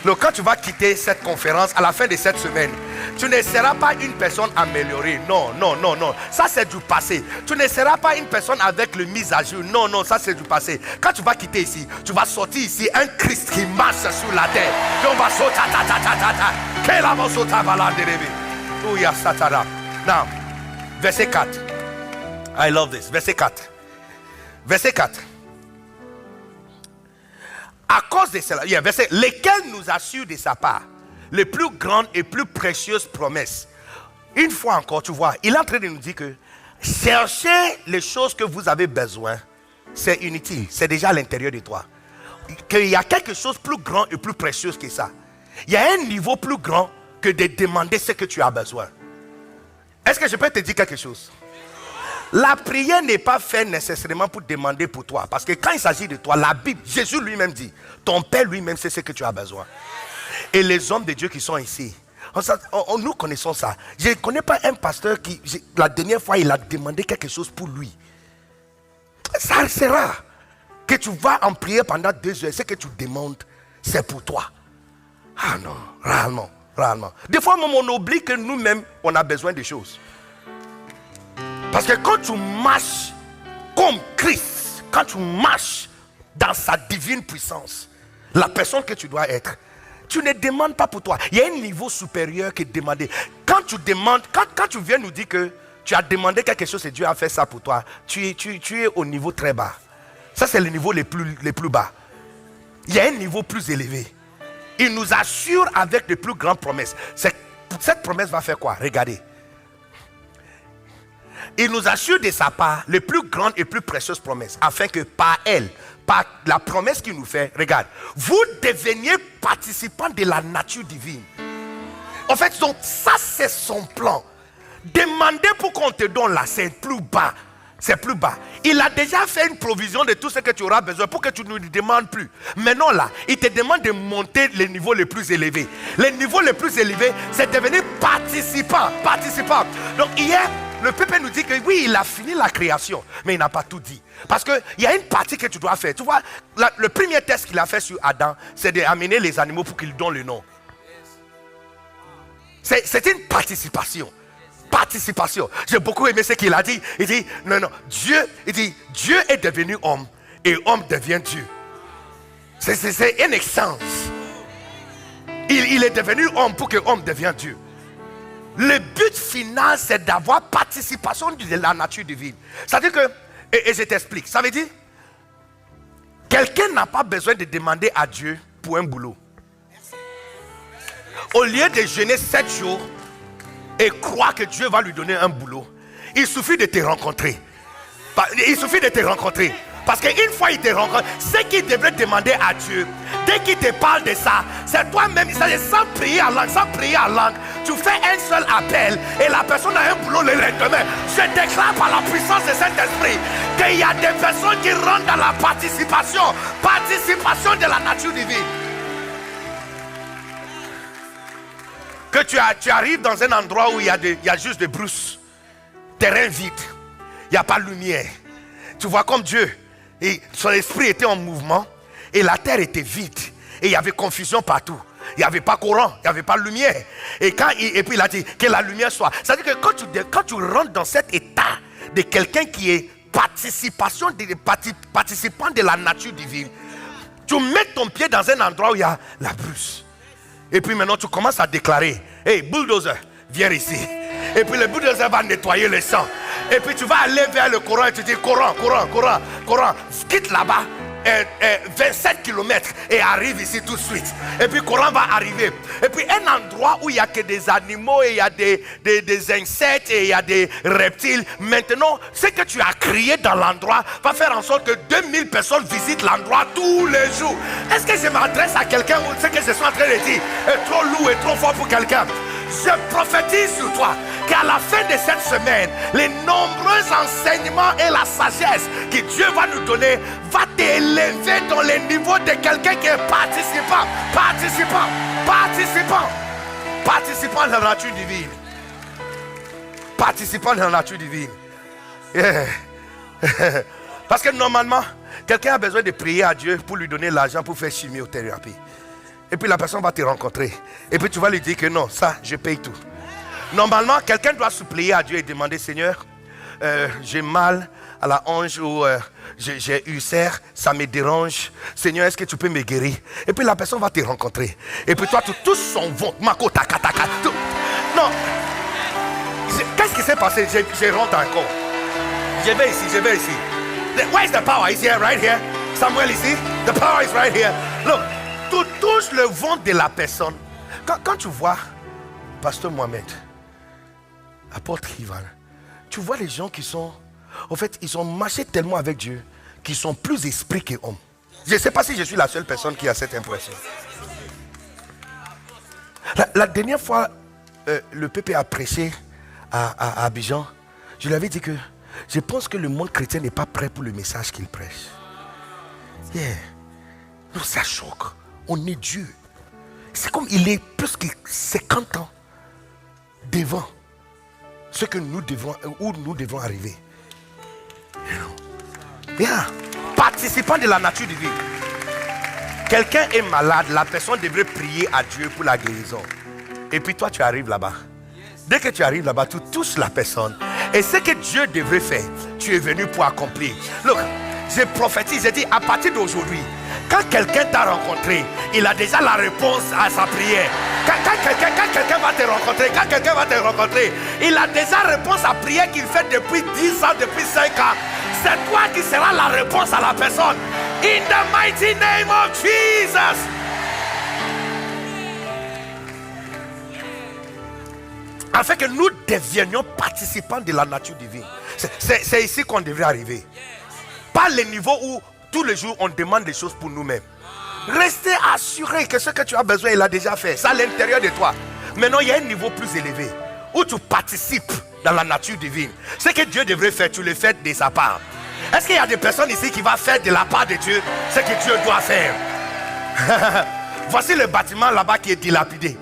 Donc quand tu vas quitter cette conférence à la fin de cette semaine, tu ne seras pas une personne améliorée. Non. Ça c'est du passé. Tu ne seras pas une personne avec le mise à jour. Non, ça c'est du passé. Quand tu vas quitter ici, tu vas sortir ici un Christ qui marche sur la terre. Et on va sauter. Now, verset 4. I love this. Verset 4. Verset 4. À cause de cela, lesquels nous assurent de sa part les plus grandes et plus précieuses promesses. Une fois encore, tu vois, il est en train de nous dire que chercher les choses que vous avez besoin, c'est inutile, c'est déjà à l'intérieur de toi. Qu'il y a quelque chose de plus grand et plus précieux que ça. Il y a un niveau plus grand que de demander ce que tu as besoin. Est-ce que je peux te dire quelque chose? La prière n'est pas faite nécessairement pour demander pour toi. Parce que quand il s'agit de toi, la Bible, Jésus lui-même dit, ton Père lui-même sait ce que tu as besoin. Et les hommes de Dieu qui sont ici, nous connaissons ça. Je ne connais pas un pasteur qui, la dernière fois, il a demandé quelque chose pour lui. Ça sera que tu vas en prière pendant 2 heures. Ce que tu demandes, c'est pour toi. Ah non, rarement. Des fois, même, on oublie que nous-mêmes, on a besoin de choses. Parce que quand tu marches comme Christ, quand tu marches dans sa divine puissance, la personne que tu dois être, tu ne demandes pas pour toi. Il y a un niveau supérieur qui est demandé. Quand tu demandes, quand tu viens nous dire que tu as demandé quelque chose et Dieu a fait ça pour toi, tu es au niveau très bas. Ça, c'est le niveau les plus bas. Il y a un niveau plus élevé. Il nous assure avec de plus grandes promesses. Cette promesse va faire quoi? Regardez. Il nous assure de sa part les plus grandes et plus précieuses promesses, afin que par elle, par la promesse qu'il nous fait, regarde, vous deveniez participants de la nature divine. En fait, donc, ça c'est son plan. Demander pour qu'on te donne là, c'est plus bas. C'est plus bas. Il a déjà fait une provision de tout ce que tu auras besoin pour que tu ne lui demandes plus. Maintenant là, il te demande de monter les niveaux les plus élevés. Les niveaux les plus élevés, c'est devenir participant. Donc hier, le peuple nous dit que oui, il a fini la création, mais il n'a pas tout dit. Parce qu'il y a une partie que tu dois faire. Tu vois, le premier test qu'il a fait sur Adam, c'est d'amener les animaux pour qu'il donne le nom. C'est une participation. J'ai beaucoup aimé ce qu'il a dit. Il dit, non, Dieu est devenu homme et homme devient Dieu. C'est une excellence. Il est devenu homme pour que homme devienne Dieu. Le but final, c'est d'avoir participation de la nature divine. C'est-à-dire que, et je t'explique, ça veut dire, quelqu'un n'a pas besoin de demander à Dieu pour un boulot. Au lieu de jeûner 7 jours et croire que Dieu va lui donner un boulot, il suffit de te rencontrer. Parce qu'une fois il te rencontre, ce qu'il devrait demander à Dieu, dès qu'il te parle de ça, c'est toi-même, sans prier en langue, tu fais un seul appel et la personne a un boulot le lendemain. Je déclare par la puissance de Saint-Esprit qu'il y a des personnes qui rentrent dans la participation de la nature divine. Que tu arrives dans un endroit où il y a juste des brousses, terrain vide, il n'y a pas de lumière. Tu vois comme Dieu, et son esprit était en mouvement et la terre était vide. Et il y avait confusion partout. Il n'y avait pas courant, il n'y avait pas lumière. Et puis il a dit que la lumière soit. C'est-à-dire que quand tu rentres dans cet état de quelqu'un qui est participant de la nature divine, tu mets ton pied dans un endroit où il y a la brousse. Et puis maintenant tu commences à déclarer, hey bulldozer, viens ici. Et puis le bulldozer va nettoyer le sang. Et puis tu vas aller vers le courant et tu dis courant, quitte là-bas 27 km et arrive ici tout de suite. Et puis courant va arriver. Et puis un endroit où il n'y a que des animaux et il y a des insectes et il y a des reptiles. Maintenant, ce que tu as crié dans l'endroit va faire en sorte que 2000 personnes visitent l'endroit tous les jours. Est-ce que je m'adresse à quelqu'un ou ce que je suis en train de dire est trop lourd et trop fort pour quelqu'un? Je prophétise sur toi qu'à la fin de cette semaine, les nombreux enseignements et la sagesse que Dieu va nous donner va t'élever dans les niveaux de quelqu'un qui est participant de la nature divine. Participant de la nature divine. Yeah. Parce que normalement, quelqu'un a besoin de prier à Dieu pour lui donner l'argent pour faire chimiothérapie. Et puis la personne va te rencontrer. Et puis tu vas lui dire que non, ça, je paye tout. Normalement, quelqu'un doit supplier à Dieu et demander, Seigneur, j'ai mal à la hanche ou j'ai ulcère, ça me dérange. Seigneur, est-ce que tu peux me guérir? Et puis la personne va te rencontrer. Et puis toi, tu touches son ventre. Non. Qu'est-ce qui s'est passé? Je rentre encore. Je vais ici. Where is the power? Is here, right here. Samuel ici. The power is right here. Look. Tu touches le ventre de la personne. Quand tu vois Pasteur Mohamed, apôtre Ivan, tu vois les gens qui sont, en fait, ils ont marché tellement avec Dieu qu'ils sont plus esprits que hommes. Je ne sais pas si je suis la seule personne qui a cette impression. La dernière fois, le pépé a prêché à Abidjan, je lui avais dit que je pense que le monde chrétien n'est pas prêt pour le message qu'il prêche. Yeah. Non, ça choque. On est Dieu. C'est comme il est plus que 50 ans devant ce que nous devons, où nous devons arriver. Yeah. Participant de la nature divine. Quelqu'un est malade, la personne devrait prier à Dieu pour la guérison. Et puis toi tu arrives là-bas. Dès que tu arrives là-bas, tu touches la personne. Et ce que Dieu devrait faire, tu es venu pour accomplir. Look, je prophétise, je dis à partir d'aujourd'hui, quand quelqu'un t'a rencontré, il a déjà la réponse à sa prière. Quand quelqu'un va te rencontrer, il a déjà la réponse à la prière qu'il fait depuis 10 ans, depuis 5 ans. C'est toi qui seras la réponse à la personne. In the mighty name of Jesus. Afin que nous devenions participants de la nature divine. C'est ici qu'on devrait arriver. Pas le niveau où tous les jours on demande des choses pour nous-mêmes. Restez assuré que ce que tu as besoin, il a déjà fait. C'est à l'intérieur de toi. Maintenant, il y a un niveau plus élevé où tu participes dans la nature divine. Ce que Dieu devrait faire, tu le fais de sa part. Est-ce qu'il y a des personnes ici qui vont faire de la part de Dieu ce que Dieu doit faire? Voici le bâtiment là-bas qui est dilapidé.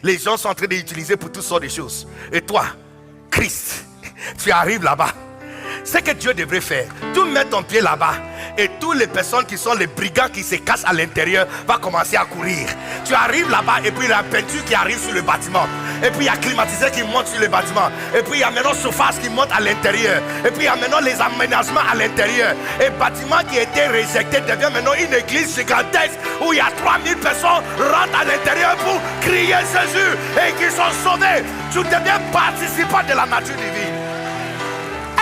Les gens sont en train d'utiliser pour toutes sortes de choses. Et toi, Christ, tu arrives là-bas. Ce que Dieu devrait faire, tu mets ton pied là-bas et toutes les personnes qui sont les brigands qui se cachent à l'intérieur vont commencer à courir. Tu arrives là-bas et puis il y a la peinture qui arrive sur le bâtiment. Et puis il y a climatiseur qui monte sur le bâtiment. Et puis il y a maintenant surface qui monte à l'intérieur. Et puis il y a maintenant les aménagements à l'intérieur. Et le bâtiment qui a été rejeté devient maintenant une église gigantesque où il y a 3000 personnes rentrent à l'intérieur pour crier Jésus et qui sont sauvés. Tu deviens participant de la nature divine.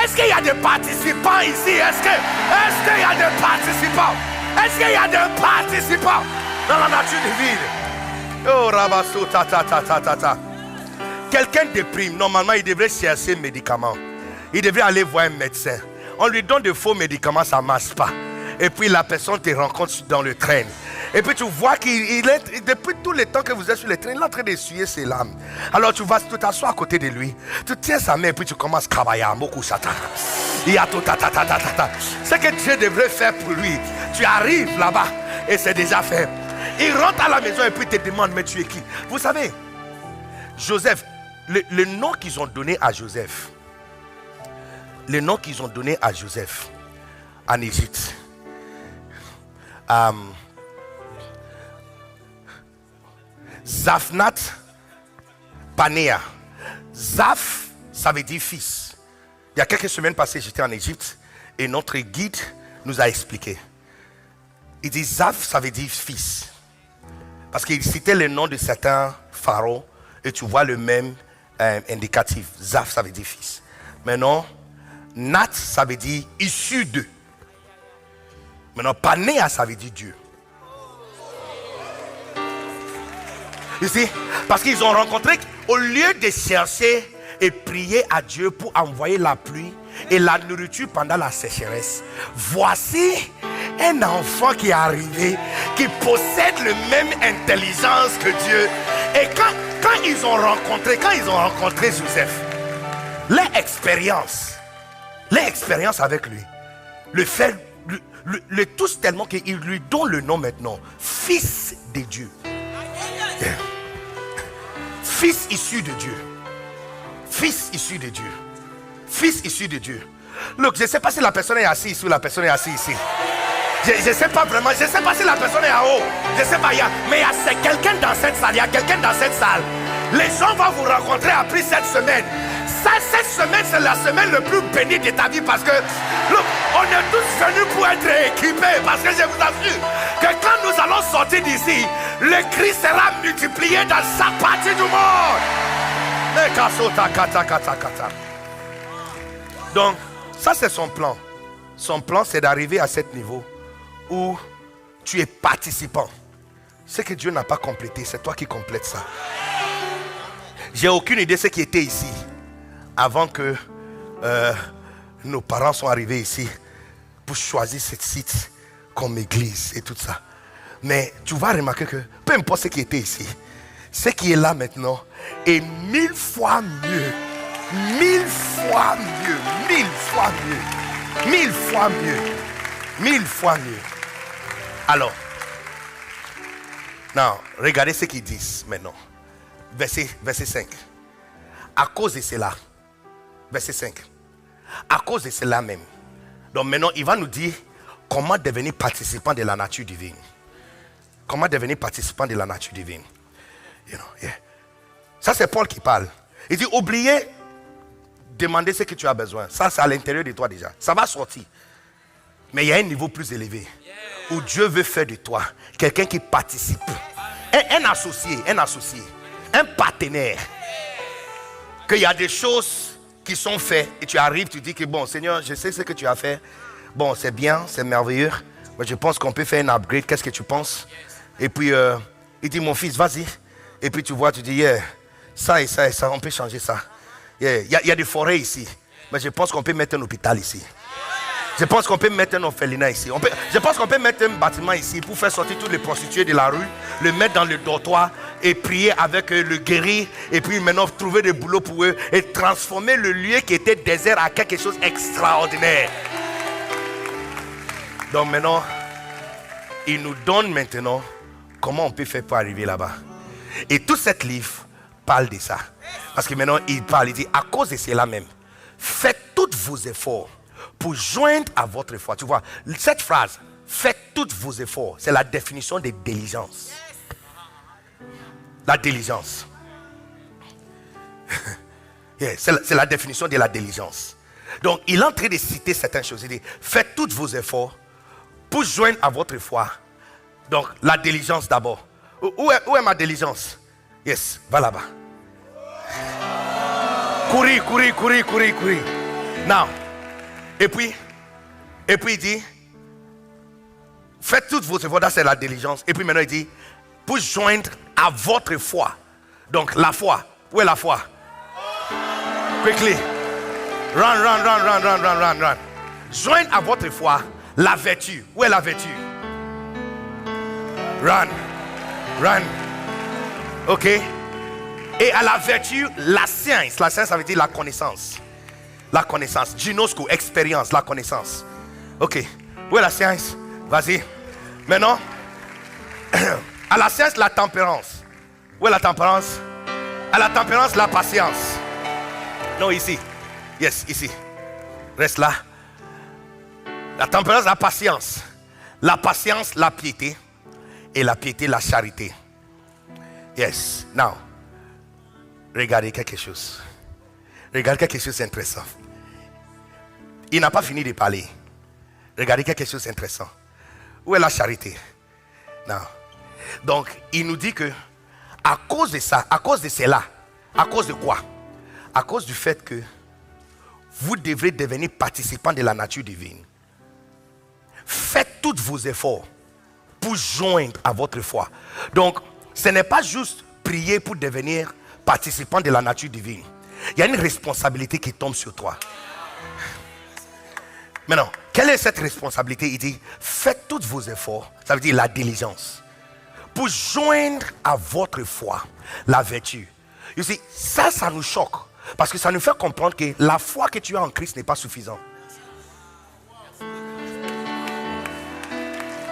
Est-ce qu'il y a des participants ici? Est-ce qu'il y a des participants? Est-ce qu'il y a des participants dans la nature divine? Oh, Rabasso, ta. Quelqu'un déprime, normalement il devrait chercher un médicament. Il devrait aller voir un médecin. On lui donne de faux médicaments, ça ne marche pas. Et puis la personne te rencontre dans le train. Et puis tu vois qu'il est, depuis tout le temps que vous êtes sur le train, il est en train d'essuyer ses larmes. Alors tu vas t'asseoir à côté de lui. Tu tiens sa main et puis tu commences à travailler. Il y a tout. Ce que Dieu devrait faire pour lui, tu arrives là-bas et c'est déjà fait. Il rentre à la maison et puis te demande, mais tu es qui? Vous savez, Joseph, le nom qu'ils ont donné à Joseph, en Égypte, Zaphnat Panéa. Zaph, ça veut dire fils. Il y a quelques semaines passées, j'étais en Égypte et notre guide nous a expliqué. Il dit Zaph, ça veut dire fils. Parce qu'il citait le nom de certains pharaons et tu vois le même indicatif. Zaph, ça veut dire fils. Maintenant, Nat, ça veut dire issu de. Maintenant, Panéa, ça veut dire Dieu. Ici, parce qu'ils ont rencontré, au lieu de chercher et prier à Dieu pour envoyer la pluie et la nourriture pendant la sécheresse, voici un enfant qui est arrivé, qui possède la même intelligence que Dieu. Et quand ils ont rencontré Joseph, leur expérience avec lui, le fait, le touche tellement qu'il lui donne le nom maintenant, fils de Dieu. Yeah. Fils issu de Dieu. Fils issu de Dieu. Fils issu de Dieu. Look, je ne sais pas si la personne est assise ici ou la personne est assise ici. Je ne sais pas vraiment. Je ne sais pas si la personne est en haut. Je ne sais pas. Mais il y a quelqu'un dans cette salle. Il y a quelqu'un dans cette salle. Les gens vont vous rencontrer après cette semaine. Cette semaine, c'est la semaine la plus bénie de ta vie parce que, look, on est tous venus pour être équipés. Parce que je vous assure que quand nous allons sortir d'ici, le Christ sera multiplié dans chaque partie du monde. Donc, ça c'est son plan. Son plan, c'est d'arriver à ce niveau où tu es participant. Ce que Dieu n'a pas complété, c'est toi qui complètes ça. J'ai aucune idée de ce qui était ici avant que nos parents sont arrivés ici pour choisir ce site comme église et tout ça. Mais tu vas remarquer que peu importe ce qui était ici, ce qui est là maintenant est 1000 fois mieux. 1000 fois mieux. 1000 fois mieux. 1000 fois mieux. 1000 fois mieux. Alors, non, regardez ce qu'ils disent maintenant. Verset 5. À cause de cela, verset 5. À cause de cela même. Donc maintenant, il va nous dire comment devenir participant de la nature divine. Comment devenir participant de la nature divine. You know, yeah. Ça, c'est Paul qui parle. Il dit, oubliez, demandez ce que tu as besoin. Ça, c'est à l'intérieur de toi déjà. Ça va sortir. Mais il y a un niveau plus élevé. Où Dieu veut faire de toi quelqu'un qui participe. Un associé. Un partenaire. Qu'il y a des choses qui sont faites. Et tu arrives, tu dis que bon, Seigneur, je sais ce que tu as fait. Bon, c'est bien, c'est merveilleux. Mais je pense qu'on peut faire un upgrade. Qu'est-ce que tu penses? Et puis, il dit, mon fils, vas-y. Et puis tu vois, tu dis, yeah, ça et ça et ça, on peut changer ça. Il y a des forêts ici. Mais je pense qu'on peut mettre un hôpital ici. Je pense qu'on peut mettre un orphelinat ici. Je pense qu'on peut mettre un bâtiment ici pour faire sortir tous les prostituées de la rue, le mettre dans le dortoir et prier avec le guéri. Et puis maintenant trouver des boulots pour eux et transformer le lieu qui était désert à quelque chose d'extraordinaire. Donc maintenant, il nous donne maintenant comment on peut faire pour arriver là-bas. Et tout cet livre parle de ça. Parce que maintenant, il parle, il dit, à cause de cela même, faites tous vos efforts pour joindre à votre foi. Tu vois, cette phrase, faites tous vos efforts, c'est la définition de diligence. La diligence. Yeah, c'est la définition de la diligence. Donc, il est en train de citer certaines choses. Il dit, faites tous vos efforts pour joindre à votre foi. Donc, la diligence d'abord. Où est ma diligence? Yes, va là-bas. Courir. Now, et puis il dit, faites toutes vos efforts, c'est la diligence. Et puis maintenant il dit, pour joindre à votre foi. Donc la foi, où est la foi? Quickly. Run. Joindre à votre foi la vertu. Où est la vertu? Run. Ok. Et à la vertu, la science. La science, ça veut dire la connaissance. La connaissance. Ginosko, expérience, la connaissance. Ok. Où est la science? Vas-y. Maintenant, à la science, la tempérance. Où est la tempérance? À la tempérance, la patience. Non, ici. Yes, ici. Reste là. La tempérance, la patience. La patience, la piété. Et la piété, la charité. Yes. Now, regardez quelque chose. Regardez quelque chose d'intéressant. Il n'a pas fini de parler. Regardez quelque chose d'intéressant. Où est la charité? Non. Donc, il nous dit que à cause de ça, à cause de cela, à cause de quoi? À cause du fait que vous devrez devenir participant de la nature divine. Faites tous vos efforts pour joindre à votre foi. Donc, ce n'est pas juste prier pour devenir participant de la nature divine. Il y a une responsabilité qui tombe sur toi. Maintenant, quelle est cette responsabilité? Il dit, faites tous vos efforts, ça veut dire la diligence, pour joindre à votre foi la vertu. You see, ça nous choque, parce que ça nous fait comprendre que la foi que tu as en Christ n'est pas suffisante.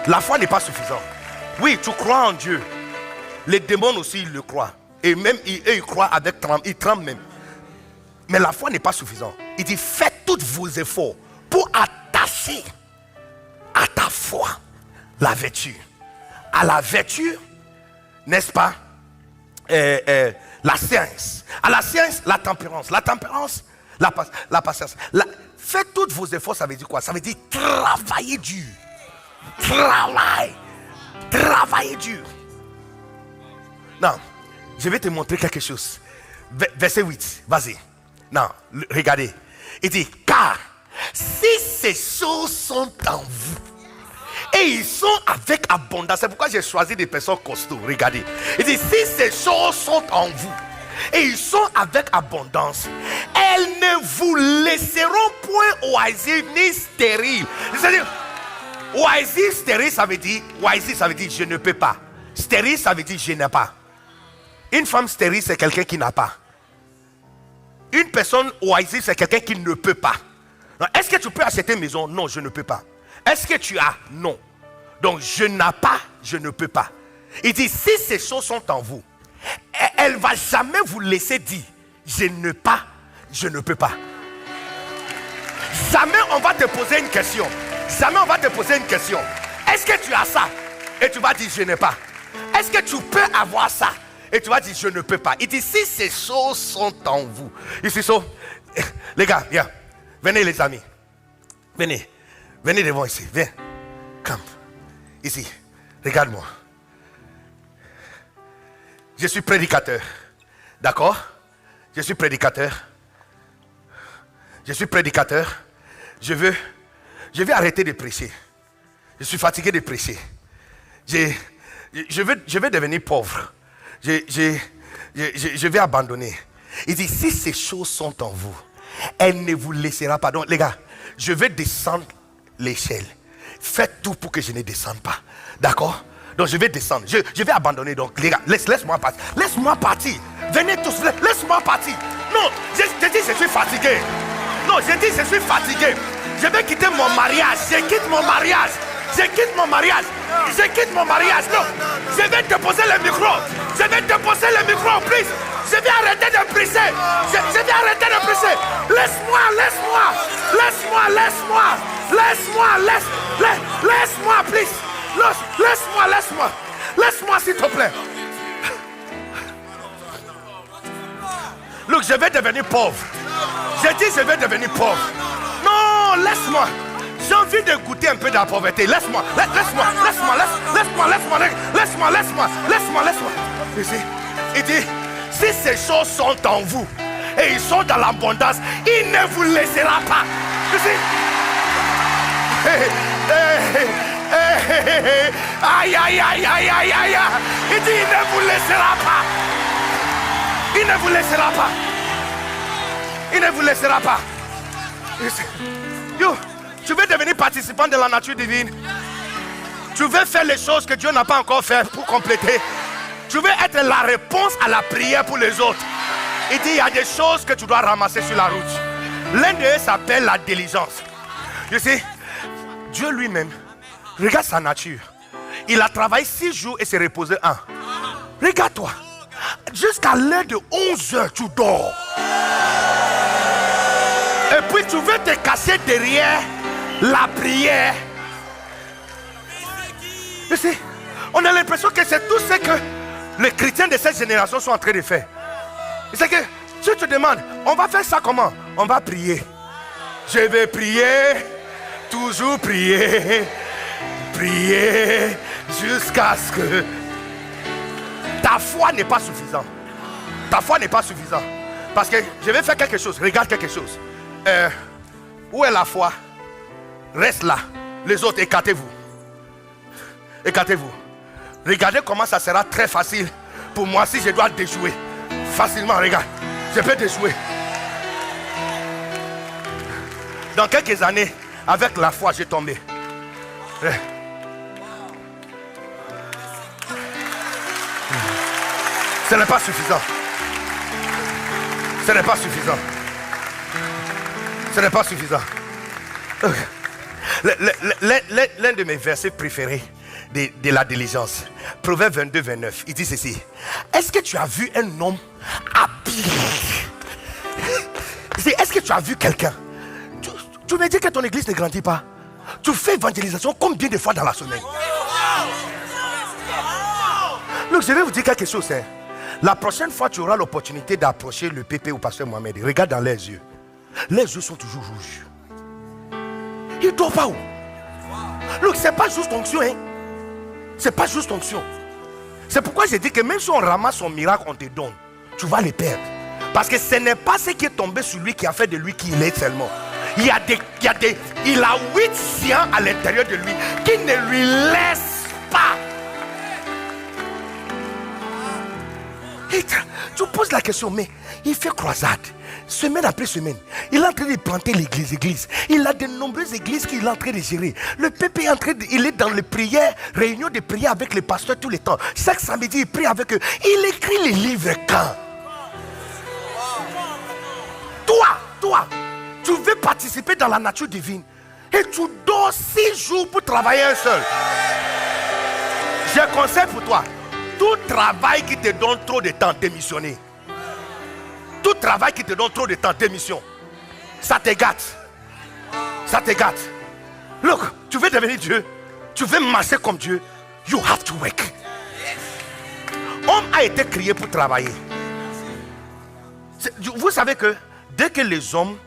La foi n'est pas suffisante. Oui, tu crois en Dieu. Les démons aussi, ils le croient. Et même, ils croient avec tremble, ils tremblent même. Mais la foi n'est pas suffisante. Il dit, faites tous vos efforts pour attacher à ta foi la vertu. À la vertu, n'est-ce pas, la science. À la science, la tempérance. La tempérance, la patience. Faites tous vos efforts, ça veut dire quoi? Ça veut dire travailler dur. Travailler dur. Non, je vais te montrer quelque chose. Verset 8, vas-y. Non, regardez. Il dit, car si ces choses sont en vous et ils sont avec abondance, c'est pourquoi j'ai choisi des personnes costauds. Regardez. Il dit, si ces choses sont en vous et ils sont avec abondance, elles ne vous laisseront point oisives ni stériles. C'est-à-dire, oisif, stérile, ça veut dire je ne peux pas. Stérile, ça veut dire je n'ai pas. Une femme stérile, c'est quelqu'un qui n'a pas. Une personne oisive, c'est quelqu'un qui ne peut pas. Est-ce que tu peux acheter une maison? Non, je ne peux pas. Est-ce que tu as? Non. Donc je n'ai pas, je ne peux pas. Il dit, si ces choses sont en vous, elle ne va jamais vous laisser dire je n'ai pas, je ne peux pas. Jamais on va te poser une question. Jamais on va te poser une question. Est-ce que tu as ça? Et tu vas dire je n'ai pas. Est-ce que tu peux avoir ça? Et tu vas dire je ne peux pas. Il dit si ces choses sont en vous. Ici, les gars, viens. Venez les amis. Venez. Venez devant ici. Viens. Come. Ici. Regarde-moi. Je suis prédicateur. D'accord? Je suis prédicateur. Je suis prédicateur. Je vais arrêter de prêcher. Je suis fatigué de prêcher. Je vais devenir pauvre. Je vais abandonner. Il dit, si ces choses sont en vous, elle ne vous laissera pas. Donc les gars, je vais descendre l'échelle. Faites tout pour que je ne descende pas. D'accord? Donc je vais descendre. Je vais abandonner. Donc les gars, laisse-moi partir. Laisse-moi partir. Venez tous, laisse-moi partir. Non, je dis je suis fatigué. Non, je dis je suis fatigué. Je vais quitter mon mariage. Je quitte mon mariage. Je quitte mon mariage. Je quitte mon mariage. Non. Je vais te poser le micro. Je vais te poser le micro, please. Je vais arrêter de prêcher. Je vais arrêter de prêcher. Laisse-moi, please. Laisse-moi, s'il te plaît. Look, je vais devenir pauvre. J'ai dit je vais devenir pauvre. Non, laisse-moi. J'ai envie de goûter un peu de la pauvreté. Laisse-moi. Il dit, si ces choses sont en vous et ils sont dans l'abondance, il ne vous laissera pas. Aïe. Il dit, il ne vous laissera pas. Il ne vous laissera pas. Tu veux devenir participant de la nature divine. Tu veux faire les choses que Dieu n'a pas encore fait pour compléter. Tu veux être la réponse à la prière pour les autres. Il dit, il y a des choses que tu dois ramasser sur la route. L'un d'eux s'appelle la diligence. Tu sais, Dieu lui-même, regarde sa nature. Il a travaillé 6 jours et s'est reposé 1. Regarde-toi. Jusqu'à l'heure de 11 heures, tu dors. Et puis tu veux te cacher derrière la prière. Tu sais, on a l'impression que c'est tout ce que les chrétiens de cette génération sont en train de faire. C'est que si tu te demandes, on va faire ça comment? On va prier. Je vais prier, toujours prier, prier jusqu'à ce que ta foi n'est pas suffisante. Ta foi n'est pas suffisante. Parce que je vais faire quelque chose. Regarde quelque chose. Où est la foi? Reste là. Les autres, écartez-vous. Écartez-vous. Regardez comment ça sera très facile pour moi si je dois déjouer. Facilement, regarde. Je peux déjouer. Dans quelques années, avec la foi, j'ai tombé. Ce n'est pas suffisant. Ce n'est pas suffisant. Ce n'est pas suffisant. L'un de mes versets préférés de la diligence, Proverbe 22, 29, il dit ceci. Est-ce que tu as vu un homme habile? Est-ce que tu as vu quelqu'un? Tu me dis que ton église ne grandit pas. Tu fais évangélisation combien de fois dans la semaine? Donc je vais vous dire quelque chose. La prochaine fois tu auras l'opportunité d'approcher le PP ou pasteur Mohamed, regarde dans leurs yeux. Les yeux sont toujours rouges. Ils ne dorment pas où? Donc c'est pas juste onction. C'est pas juste onction. C'est pourquoi j'ai dit que même si on ramasse son miracle, on te donne, tu vas les perdre. Parce que ce n'est pas ce qui est tombé sur lui qui a fait de lui qui il est seulement. Il a 8 siens à l'intérieur de lui qui ne lui laissent pas. Et tu poses la question, mais il fait croisade. Semaine après semaine, il est en train de planter l'église. Il a de nombreuses églises qu'il est en train de gérer. Le PP est il est dans les prières, réunion de prière avec les pasteurs tous les temps. Chaque samedi, il prie avec eux. Il écrit les livres quand? Toi, tu veux participer dans la nature divine et tu dors 6 jours pour travailler un seul. J'ai un conseil pour toi. Tout travail qui te donne trop de temps, démissionner. Tout travail qui te donne trop de temps, démission. Ça te gâte. Ça te gâte. Look, tu veux devenir Dieu. Tu veux marcher comme Dieu. You have to work. Homme a été créé pour travailler. Vous savez que dès que les hommes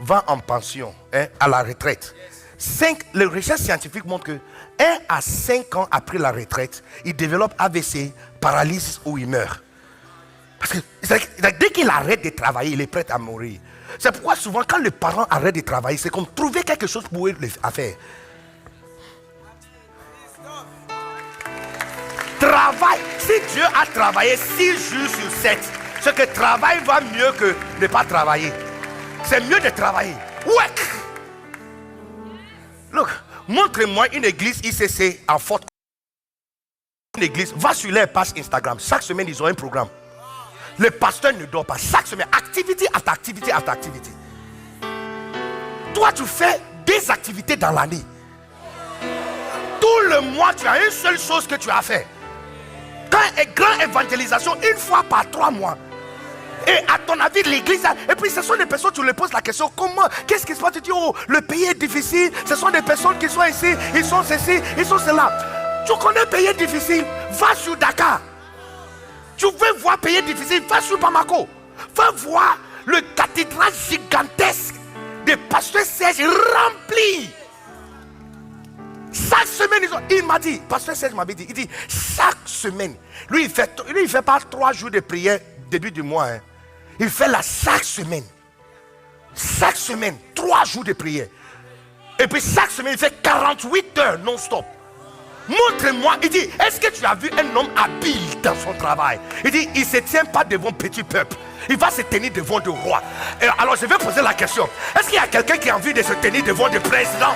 vont en pension, à la retraite, les recherches scientifiques montrent que 1 à 5 ans après la retraite, il développe AVC, paralysie ou il meurt. Parce que dès qu'il arrête de travailler, il est prêt à mourir. C'est pourquoi souvent quand les parents arrêtent de travailler, c'est comme trouver quelque chose pour eux à faire. Travail. Si Dieu a travaillé 6 jours sur 7, c'est que travail va mieux que ne pas travailler. C'est mieux de travailler. Work. Look, montre-moi une église ICC en forte. Une église, va sur leur page Instagram. Chaque semaine, ils ont un programme. Le pasteur ne dort pas. Chaque semaine, activité après activité après activité. Toi, tu fais des activités dans l'année. Tout le mois, tu as une seule chose que tu as fait. Quand une grande évangélisation, une fois par 3 mois. Et à ton avis, l'église, et puis ce sont des personnes, tu leur poses la question, comment, qu'est-ce qui se passe? Tu dis, oh, le pays est difficile, ce sont des personnes qui sont ici, ils sont ceci, ils sont cela. Tu connais pays difficile, va sur Dakar. Tu veux voir pays difficile, va sur Bamako. Va voir le cathédrale gigantesque des pasteurs Serge rempli. Chaque semaine, il m'a dit, pasteur Serge m'avait dit, il dit, chaque semaine, lui il fait pas 3 jours de prière début du mois. Il fait là chaque semaine. Chaque semaine, 3 jours de prière. Et puis chaque semaine, il fait 48 heures non-stop. Montre-moi, il dit, est-ce que tu as vu un homme habile dans son travail? Il dit, il ne se tient pas devant petit peuple. Il va se tenir devant le roi. Et alors je vais poser la question. Est-ce qu'il y a quelqu'un qui a envie de se tenir devant le président?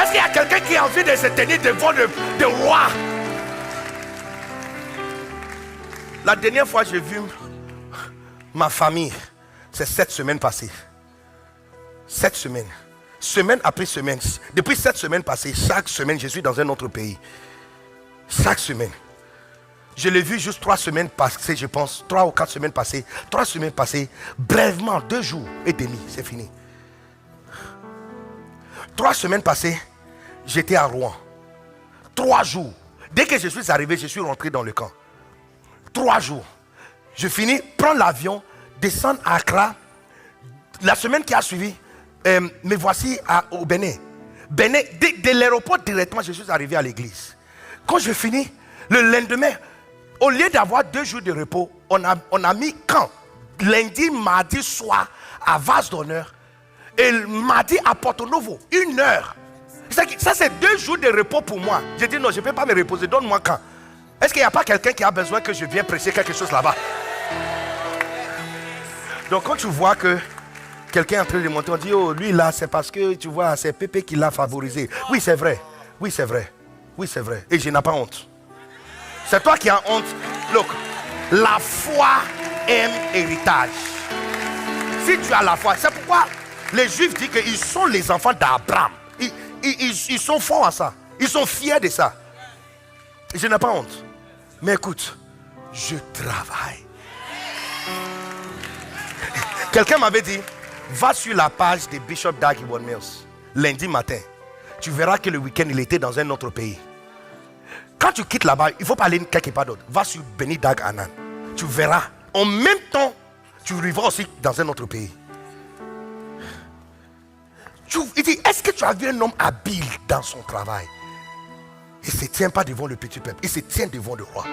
Est-ce qu'il y a quelqu'un qui a envie de se tenir devant le roi? La dernière fois j'ai vu ma famille, c'est 7 semaines passées. 7 semaines. Semaine après semaine. Depuis 7 semaines passées, chaque semaine, je suis dans un autre pays. Chaque semaine. Je l'ai vu juste 3 semaines passées, je pense. 3 ou 4 semaines passées. 3 semaines passées. Brèvement, 2 jours et demi, c'est fini. 3 semaines passées, j'étais à Rouen. 3 jours. Dès que je suis arrivé, je suis rentré dans le camp. 3 jours. Je finis, prends l'avion, descends à Accra. La semaine qui a suivi, me voici au Bénin. Bénin, de l'aéroport directement, je suis arrivé à l'église. Quand je finis, le lendemain, au lieu d'avoir 2 jours de repos, on a mis quand? Lundi, mardi soir à Vase d'Honneur et mardi à Porto Novo, 1 heure. Ça c'est 2 jours de repos pour moi. J'ai dit non, je ne peux pas me reposer, donne-moi quand? Est-ce qu'il n'y a pas quelqu'un qui a besoin que je vienne prêcher quelque chose là-bas? Donc quand tu vois que quelqu'un est en train de monter, on dit oh lui là c'est parce que tu vois c'est Pépé qui l'a favorisé. Oui c'est vrai, oui c'est vrai, oui c'est vrai. Et je n'ai pas honte. C'est toi qui as honte. Look, la foi aime héritage. Si tu as la foi, c'est pourquoi les Juifs disent qu'ils sont les enfants d'Abraham. Ils sont forts à ça. Ils sont fiers de ça. Je n'ai pas honte. Mais écoute, je travaille. Quelqu'un m'avait dit, va sur la page de Bishop Dag Heward-Mills lundi matin. Tu verras que le week-end il était dans un autre pays. Quand tu quittes là-bas, il ne faut pas aller quelque part d'autre. Va sur Benny Dag Anan. Tu verras. En même temps, tu vivras aussi dans un autre pays. Il dit, est-ce que tu as vu un homme habile dans son travail? Il ne se tient pas devant le petit peuple. Il se tient devant le roi.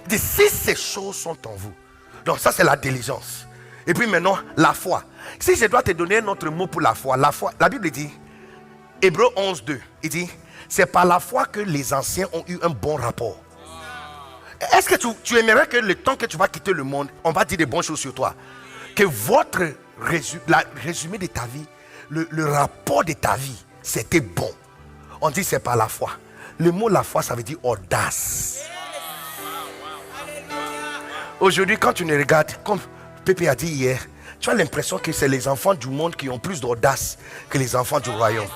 Il dit, si ces choses sont en vous. Donc ça c'est la diligence. Et puis maintenant, la foi. Si je dois te donner un autre mot pour la foi, la Bible dit, Hébreux 11:2, il dit, c'est par la foi que les anciens ont eu un bon rapport. Est-ce que tu aimerais que le temps que tu vas quitter le monde, on va dire des bonnes choses sur toi? Que votre résumé de ta vie, le rapport de ta vie, c'était bon. On dit c'est par la foi. Le mot la foi, ça veut dire audace. Aujourd'hui, quand tu ne regardes, comme Pépé a dit hier, tu as l'impression que c'est les enfants du monde qui ont plus d'audace que les enfants du royaume.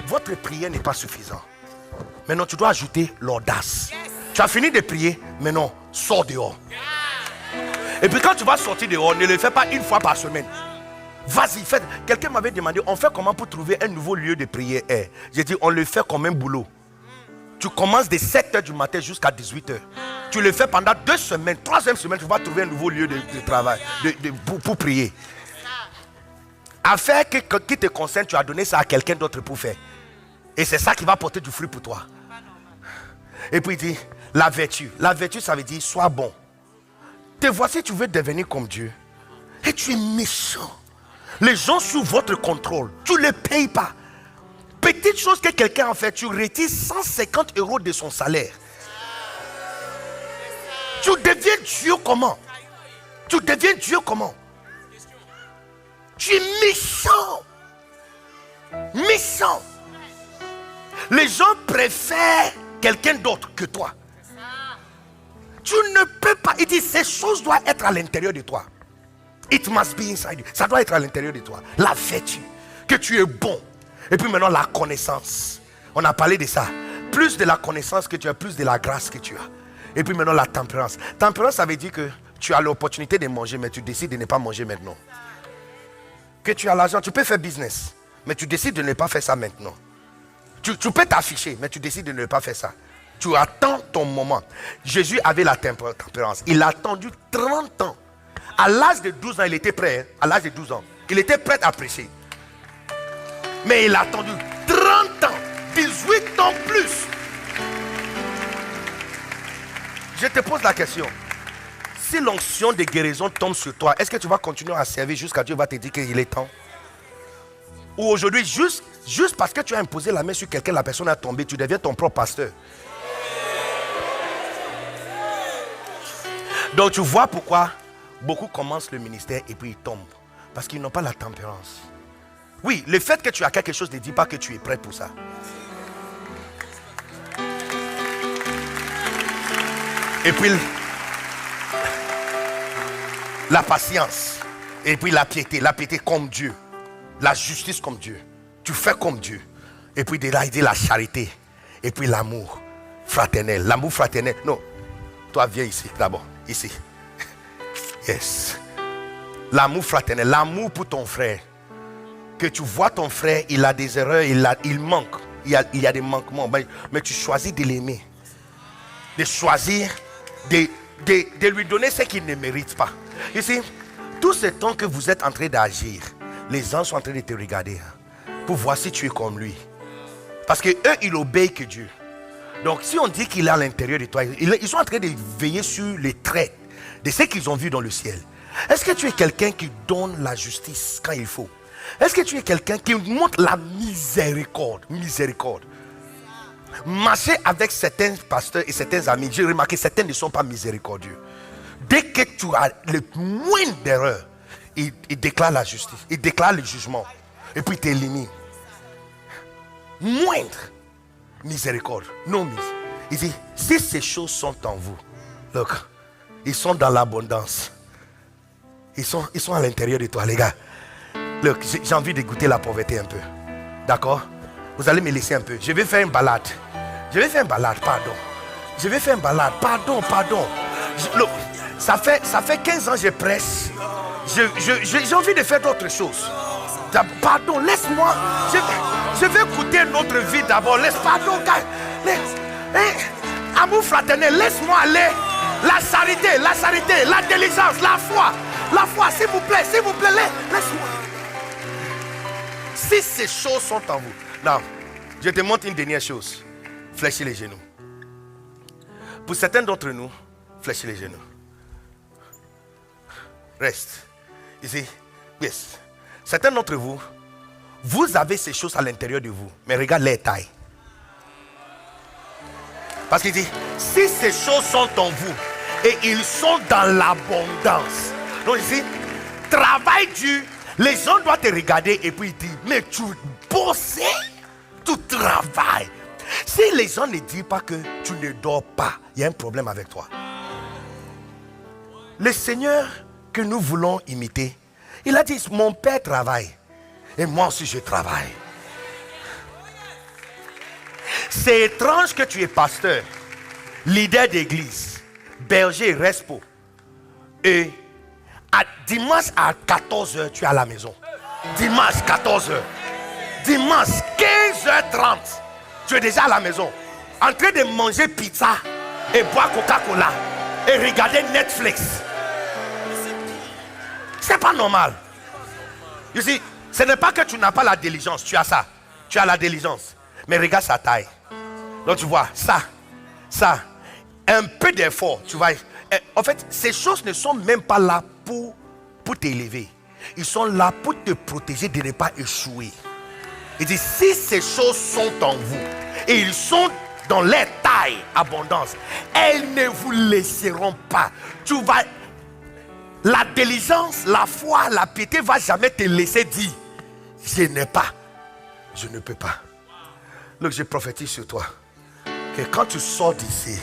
Votre prière n'est pas suffisante. Maintenant, tu dois ajouter l'audace. Tu as fini de prier, maintenant, sors dehors. Et puis quand tu vas sortir dehors, ne le fais pas 1 fois par semaine. Vas-y, fais. Quelqu'un m'avait demandé, on fait comment pour trouver un nouveau lieu de prière? J'ai dit, on le fait comme un boulot. Tu commences de 7h du matin jusqu'à 18h. Tu le fais pendant 2 semaines. 3e semaine, tu vas trouver un nouveau lieu de travail pour prier. Affaire qui te concerne, tu as donné ça à quelqu'un d'autre pour faire. Et c'est ça qui va porter du fruit pour toi. Et puis il dit, la vertu. La vertu, ça veut dire, sois bon. Te voici, tu veux devenir comme Dieu. Et tu es méchant. Les gens sous votre contrôle, tu ne les payes pas. Petite chose que quelqu'un a fait, tu retires 150 € de son salaire. Tu deviens Dieu comment? Tu deviens Dieu comment? Tu es méchant. Méchant. Les gens préfèrent quelqu'un d'autre que toi. Tu ne peux pas. Il dit, ces choses doivent être à l'intérieur de toi. It must be inside you. Ça doit être à l'intérieur de toi. La vertu. Que tu es bon. Et puis maintenant la connaissance. On a parlé de ça. Plus de la connaissance que tu as, plus de la grâce que tu as. Et puis maintenant la tempérance. Tempérance, ça veut dire que tu as l'opportunité de manger, mais tu décides de ne pas manger maintenant. Que tu as l'argent, tu peux faire business, mais tu décides de ne pas faire ça maintenant. Tu peux t'afficher, mais tu décides de ne pas faire ça. Tu attends ton moment. Jésus avait la tempérance. Il a attendu 30 ans. À l'âge de 12 ans, il était prêt. À l'âge de 12 ans, il était prêt à prêcher. Mais il a attendu 30 ans. 18 ans plus. Je te pose la question. Si l'onction de guérison tombe sur toi, est-ce que tu vas continuer à servir jusqu'à Dieu va te dire qu'il est temps? Ou aujourd'hui, juste parce que tu as imposé la main sur quelqu'un, la personne a tombé, tu deviens ton propre pasteur. Donc tu vois pourquoi beaucoup commencent le ministère et puis ils tombent. Parce qu'ils n'ont pas la tempérance. Oui, le fait que tu as quelque chose ne dit pas que tu es prêt pour ça. Et puis la patience. Et puis la piété comme Dieu. La justice comme Dieu. Tu fais comme Dieu. Et puis de là, il dit la charité. Et puis l'amour fraternel. L'amour fraternel. Non. Toi, viens ici d'abord. Ici. Yes. L'amour fraternel. L'amour pour ton frère. Que tu vois ton frère, il a des erreurs, il manque. Il y a des manquements. Mais tu choisis de l'aimer. de choisir, de lui donner ce qu'il ne mérite pas. Ici, tout ce temps que vous êtes en train d'agir, les gens sont en train de te regarder pour voir si tu es comme lui. Parce que eux, ils obéissent que Dieu. Donc si on dit qu'il est à l'intérieur de toi, ils sont en train de veiller sur les traits de ce qu'ils ont vu dans le ciel. Est-ce que tu es quelqu'un qui donne la justice quand il faut? Est-ce que tu es quelqu'un qui montre la miséricorde? Marcher avec certains pasteurs et certains amis, j'ai remarqué que certains ne sont pas miséricordieux. Dès que tu as le moindre d'erreur, ils déclarent la justice, ils déclarent le jugement et puis ils t'éliminent. Moindre miséricorde, non miséricorde. Il dit, si ces choses sont en vous, look, ils sont dans l'abondance. Ils sont à l'intérieur de toi, les gars. Look, j'ai envie de goûter la pauvreté un peu. D'accord? Vous allez me laisser un peu. Je vais faire une balade. Pardon. Look, ça fait 15 ans que je presse. J'ai envie de faire d'autres choses. Pardon, laisse-moi. Je vais goûter notre vie d'abord. Pardon, amour fraternel, laisse-moi aller. La charité, la diligence, la foi, s'il vous plaît, laisse-moi. Si ces choses sont en vous. Non, je te montre une dernière chose. Fléchis les genoux. Pour certains d'entre nous, fléchis les genoux. Reste. Ici, yes. Certains d'entre vous, vous avez ces choses à l'intérieur de vous. Mais regarde les tailles. Parce qu'il dit, si ces choses sont en vous et ils sont dans l'abondance. Donc ici, travail dur. Les gens doivent te regarder et puis ils disent, mais tu bosses, tu travailles. Si les gens ne disent pas que tu ne dors pas, il y a un problème avec toi. Le Seigneur que nous voulons imiter, il a dit, mon Père travaille et moi aussi je travaille. C'est étrange que tu es pasteur, leader d'église, berger, respo. Et dimanche à 14h, tu es à la maison. Dimanche 14h. Dimanche 15h30, tu es déjà à la maison. En train de manger pizza et boire Coca-Cola et regarder Netflix. C'est pas normal. You see, ce n'est pas que tu n'as pas la diligence, tu as ça. Tu as la diligence. Mais regarde sa taille. Donc tu vois, ça, un peu d'effort, tu vois. En fait, ces choses ne sont même pas là pour t'élever. Ils sont là pour te protéger de ne pas échouer. Il dit, si ces choses sont en vous et ils sont dans leur taille, abondance, elles ne vous laisseront pas. Tu vas, la diligence, la foi, la piété ne va jamais te laisser dire, je n'ai pas, je ne peux pas. Donc je prophétise sur toi que quand tu sors d'ici,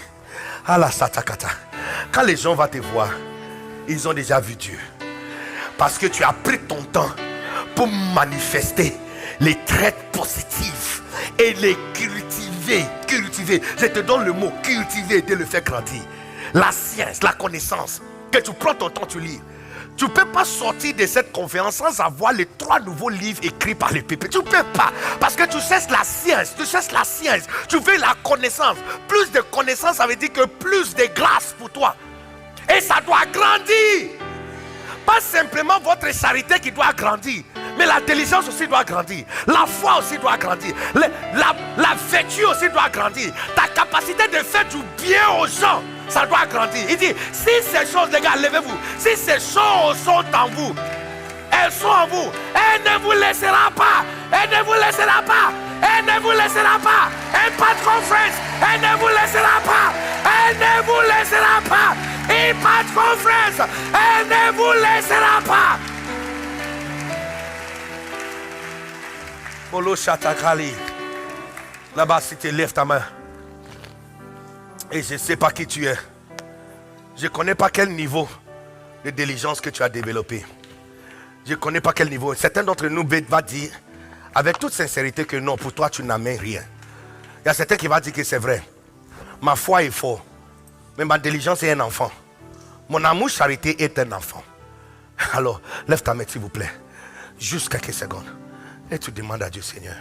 à la satakata, quand les gens vont te voir, ils ont déjà vu Dieu. Parce que tu as pris ton temps pour manifester les traits positifs et les cultiver. Je te donne le mot cultiver, de le faire grandir. La science, la connaissance, que tu prends ton temps, tu lis. Tu ne peux pas sortir de cette conférence sans avoir les 3 nouveaux livres écrits par les pépés. Tu ne peux pas. Parce que tu cherches la science. Tu veux la connaissance. Plus de connaissance, ça veut dire que plus de grâce pour toi. Et ça doit grandir. Pas simplement votre charité qui doit grandir, mais la diligence aussi doit grandir. La foi aussi doit grandir. La vertu aussi doit grandir. Ta capacité de faire du bien aux gens, ça doit grandir. Il dit, si ces choses, les gars, levez-vous. Si ces choses sont en vous, elles sont en vous. Elle ne vous laissera pas. Elle ne vous laissera pas. Elle ne vous laissera pas. Impact Conference. Elle ne vous laissera pas. Elle ne vous laissera pas. Impact Conference. Elle ne vous laissera pas. Polo Chatakali. Là-bas, si tu lèves ta main. Et je ne sais pas qui tu es. Je ne connais pas quel niveau de diligence que tu as développé. Je ne connais pas quel niveau. Certains d'entre nous vont dire avec toute sincérité que non, pour toi tu n'amènes rien. Il y a certains qui vont dire que c'est vrai. Ma foi est forte. Mais ma diligence est un enfant. Mon amour charité est un enfant. Alors, lève ta main s'il vous plaît. Juste quelques secondes. Et tu demandes à Dieu, Seigneur.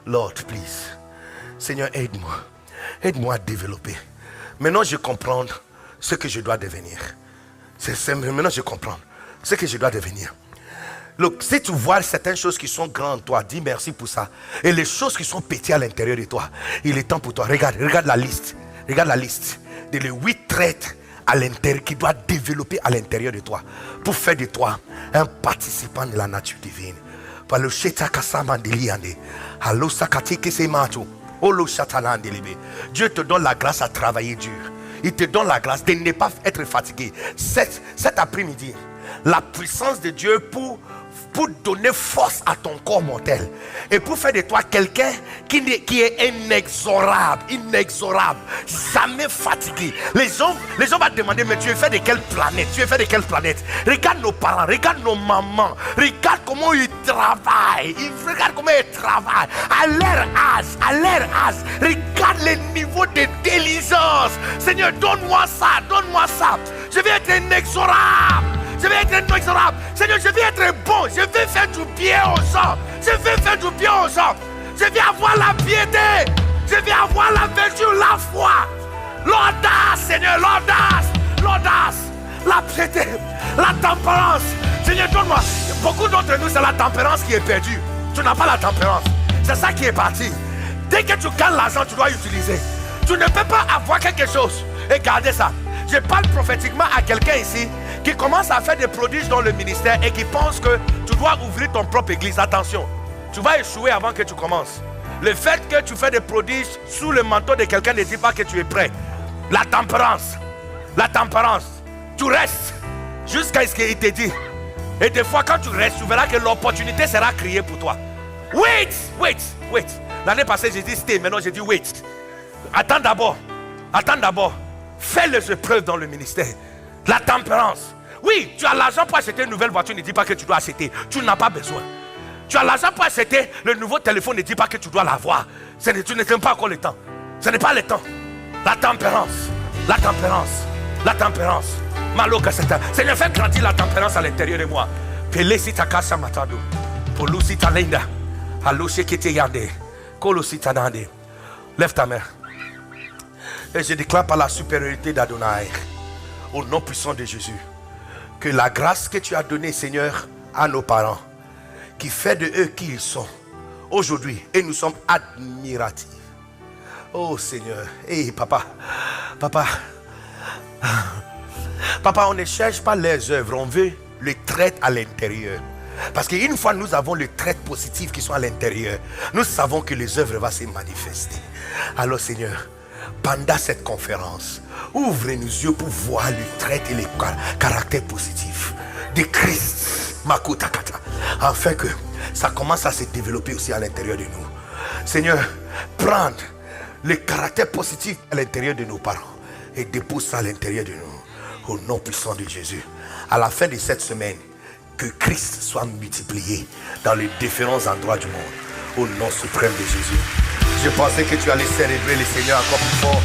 Lord, please. Seigneur, aide-moi. Aide-moi à développer Maintenant, je comprends ce que je dois devenir. Maintenant, je comprends ce que je dois devenir. Look, si tu vois certaines choses qui sont grandes en toi, dis merci pour ça. Et les choses qui sont petites à l'intérieur de toi, il est temps pour toi. Regarde la liste. Regarde la liste de les 8 traits à l'intérieur qui doivent développer à l'intérieur de toi pour faire de toi un participant de la nature divine. Dieu te donne la grâce à travailler dur. Il te donne la grâce de ne pas être fatigué. Cet après-midi, la puissance de Dieu pour donner force à ton corps mortel et pour faire de toi quelqu'un qui est inexorable, jamais fatigué. Les gens vont te demander, mais tu es fait de quelle planète? Regarde nos parents, regarde nos mamans, regarde comment ils travaillent, à leur âge, regarde le niveau de diligence. Seigneur, donne-moi ça. Je vais être inexorable. Seigneur, je vais être bon. Je vais faire du bien aux gens. Je vais avoir la piété. Je vais avoir la vertu, la foi. L'audace, Seigneur, l'audace. La piété, la tempérance. Seigneur, donne-moi. Beaucoup d'entre nous, c'est la tempérance qui est perdue. Tu n'as pas la tempérance. C'est ça qui est parti. Dès que tu gagnes l'argent, tu dois utiliser. Tu ne peux pas avoir quelque chose et garder ça. Je parle prophétiquement à quelqu'un ici qui commence à faire des prodiges dans le ministère et qui pense que tu dois ouvrir ton propre église. Attention, tu vas échouer avant que tu commences. Le fait que tu fais des prodiges sous le manteau de quelqu'un ne dit pas que tu es prêt. La tempérance, tu restes jusqu'à ce qu'il te dit. Et des fois quand tu restes, tu verras que l'opportunité sera créée pour toi. Wait. L'année passée j'ai dit stay, maintenant j'ai dit wait. Attends d'abord. Fais les épreuves dans le ministère. La tempérance. Oui, tu as l'argent pour acheter une nouvelle voiture, ne dis pas que tu dois acheter. Tu n'as pas besoin. Tu as l'argent pour acheter le nouveau téléphone, ne dis pas que tu dois l'avoir. Tu n'aimes pas encore le temps. Ce n'est pas le temps. La tempérance. Maloka c'est un. Seigneur, fais grandir la tempérance à l'intérieur de moi. Pelesi takasa matado. Polusi talenda. Aloche kete yande. Kolosi tanande. Lève ta main. Et je déclare par la supériorité d'Adonai, au nom puissant de Jésus, que la grâce que tu as donnée, Seigneur, à nos parents, qui fait de eux qui ils sont aujourd'hui, et nous sommes admiratifs. Oh Seigneur, papa, on ne cherche pas les œuvres, on veut les traits à l'intérieur. Parce qu'une fois nous avons les traits positifs qui sont à l'intérieur, nous savons que les œuvres vont se manifester. Alors Seigneur, pendant cette conférence, ouvre nos yeux pour voir les traits et les caractères positifs de Christ, Makutakata, afin que ça commence à se développer aussi à l'intérieur de nous. Seigneur, prends les caractères positifs à l'intérieur de nos parents et dépose ça à l'intérieur de nous, au nom puissant de Jésus. À la fin de cette semaine, que Christ soit multiplié dans les différents endroits du monde, au nom suprême de Jésus. Je pensais que tu allais célébrer le Seigneur encore plus fort.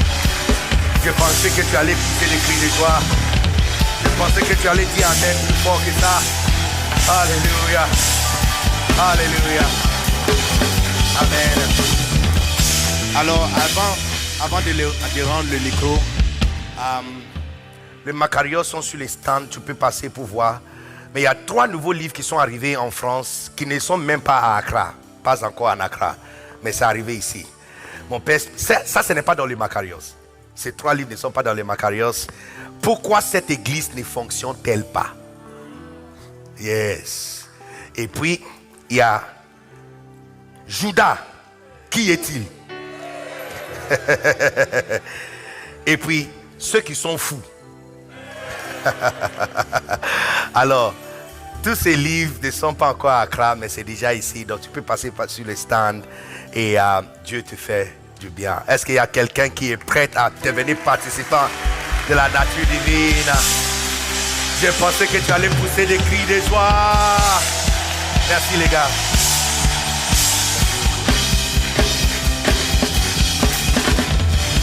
Je pensais que tu allais pousser des cris de joie. Je pensais que tu allais dire amen plus fort que ça. Alléluia. Amen. Alors, avant de rendre le micro, les Macarios sont sur les stands. Tu peux passer pour voir. Mais il y a 3 nouveaux livres qui sont arrivés en France qui ne sont même pas à Accra. Pas encore à Accra. Mais c'est arrivé ici. Mon père, ça ce n'est pas dans les Macarios. Ces 3 livres ne sont pas dans les Macarios. Pourquoi cette église ne fonctionne-t-elle pas? Yes. Et puis, il y a Judas. Qui est-il? Et puis, ceux qui sont fous. Alors, tous ces livres ne sont pas encore à Accra, mais c'est déjà ici. Donc tu peux passer sur le stand et Dieu te fait du bien. Est-ce qu'il y a quelqu'un qui est prêt à devenir participant de la nature divine? Je pensais que tu allais pousser des cris de joie. Merci les gars.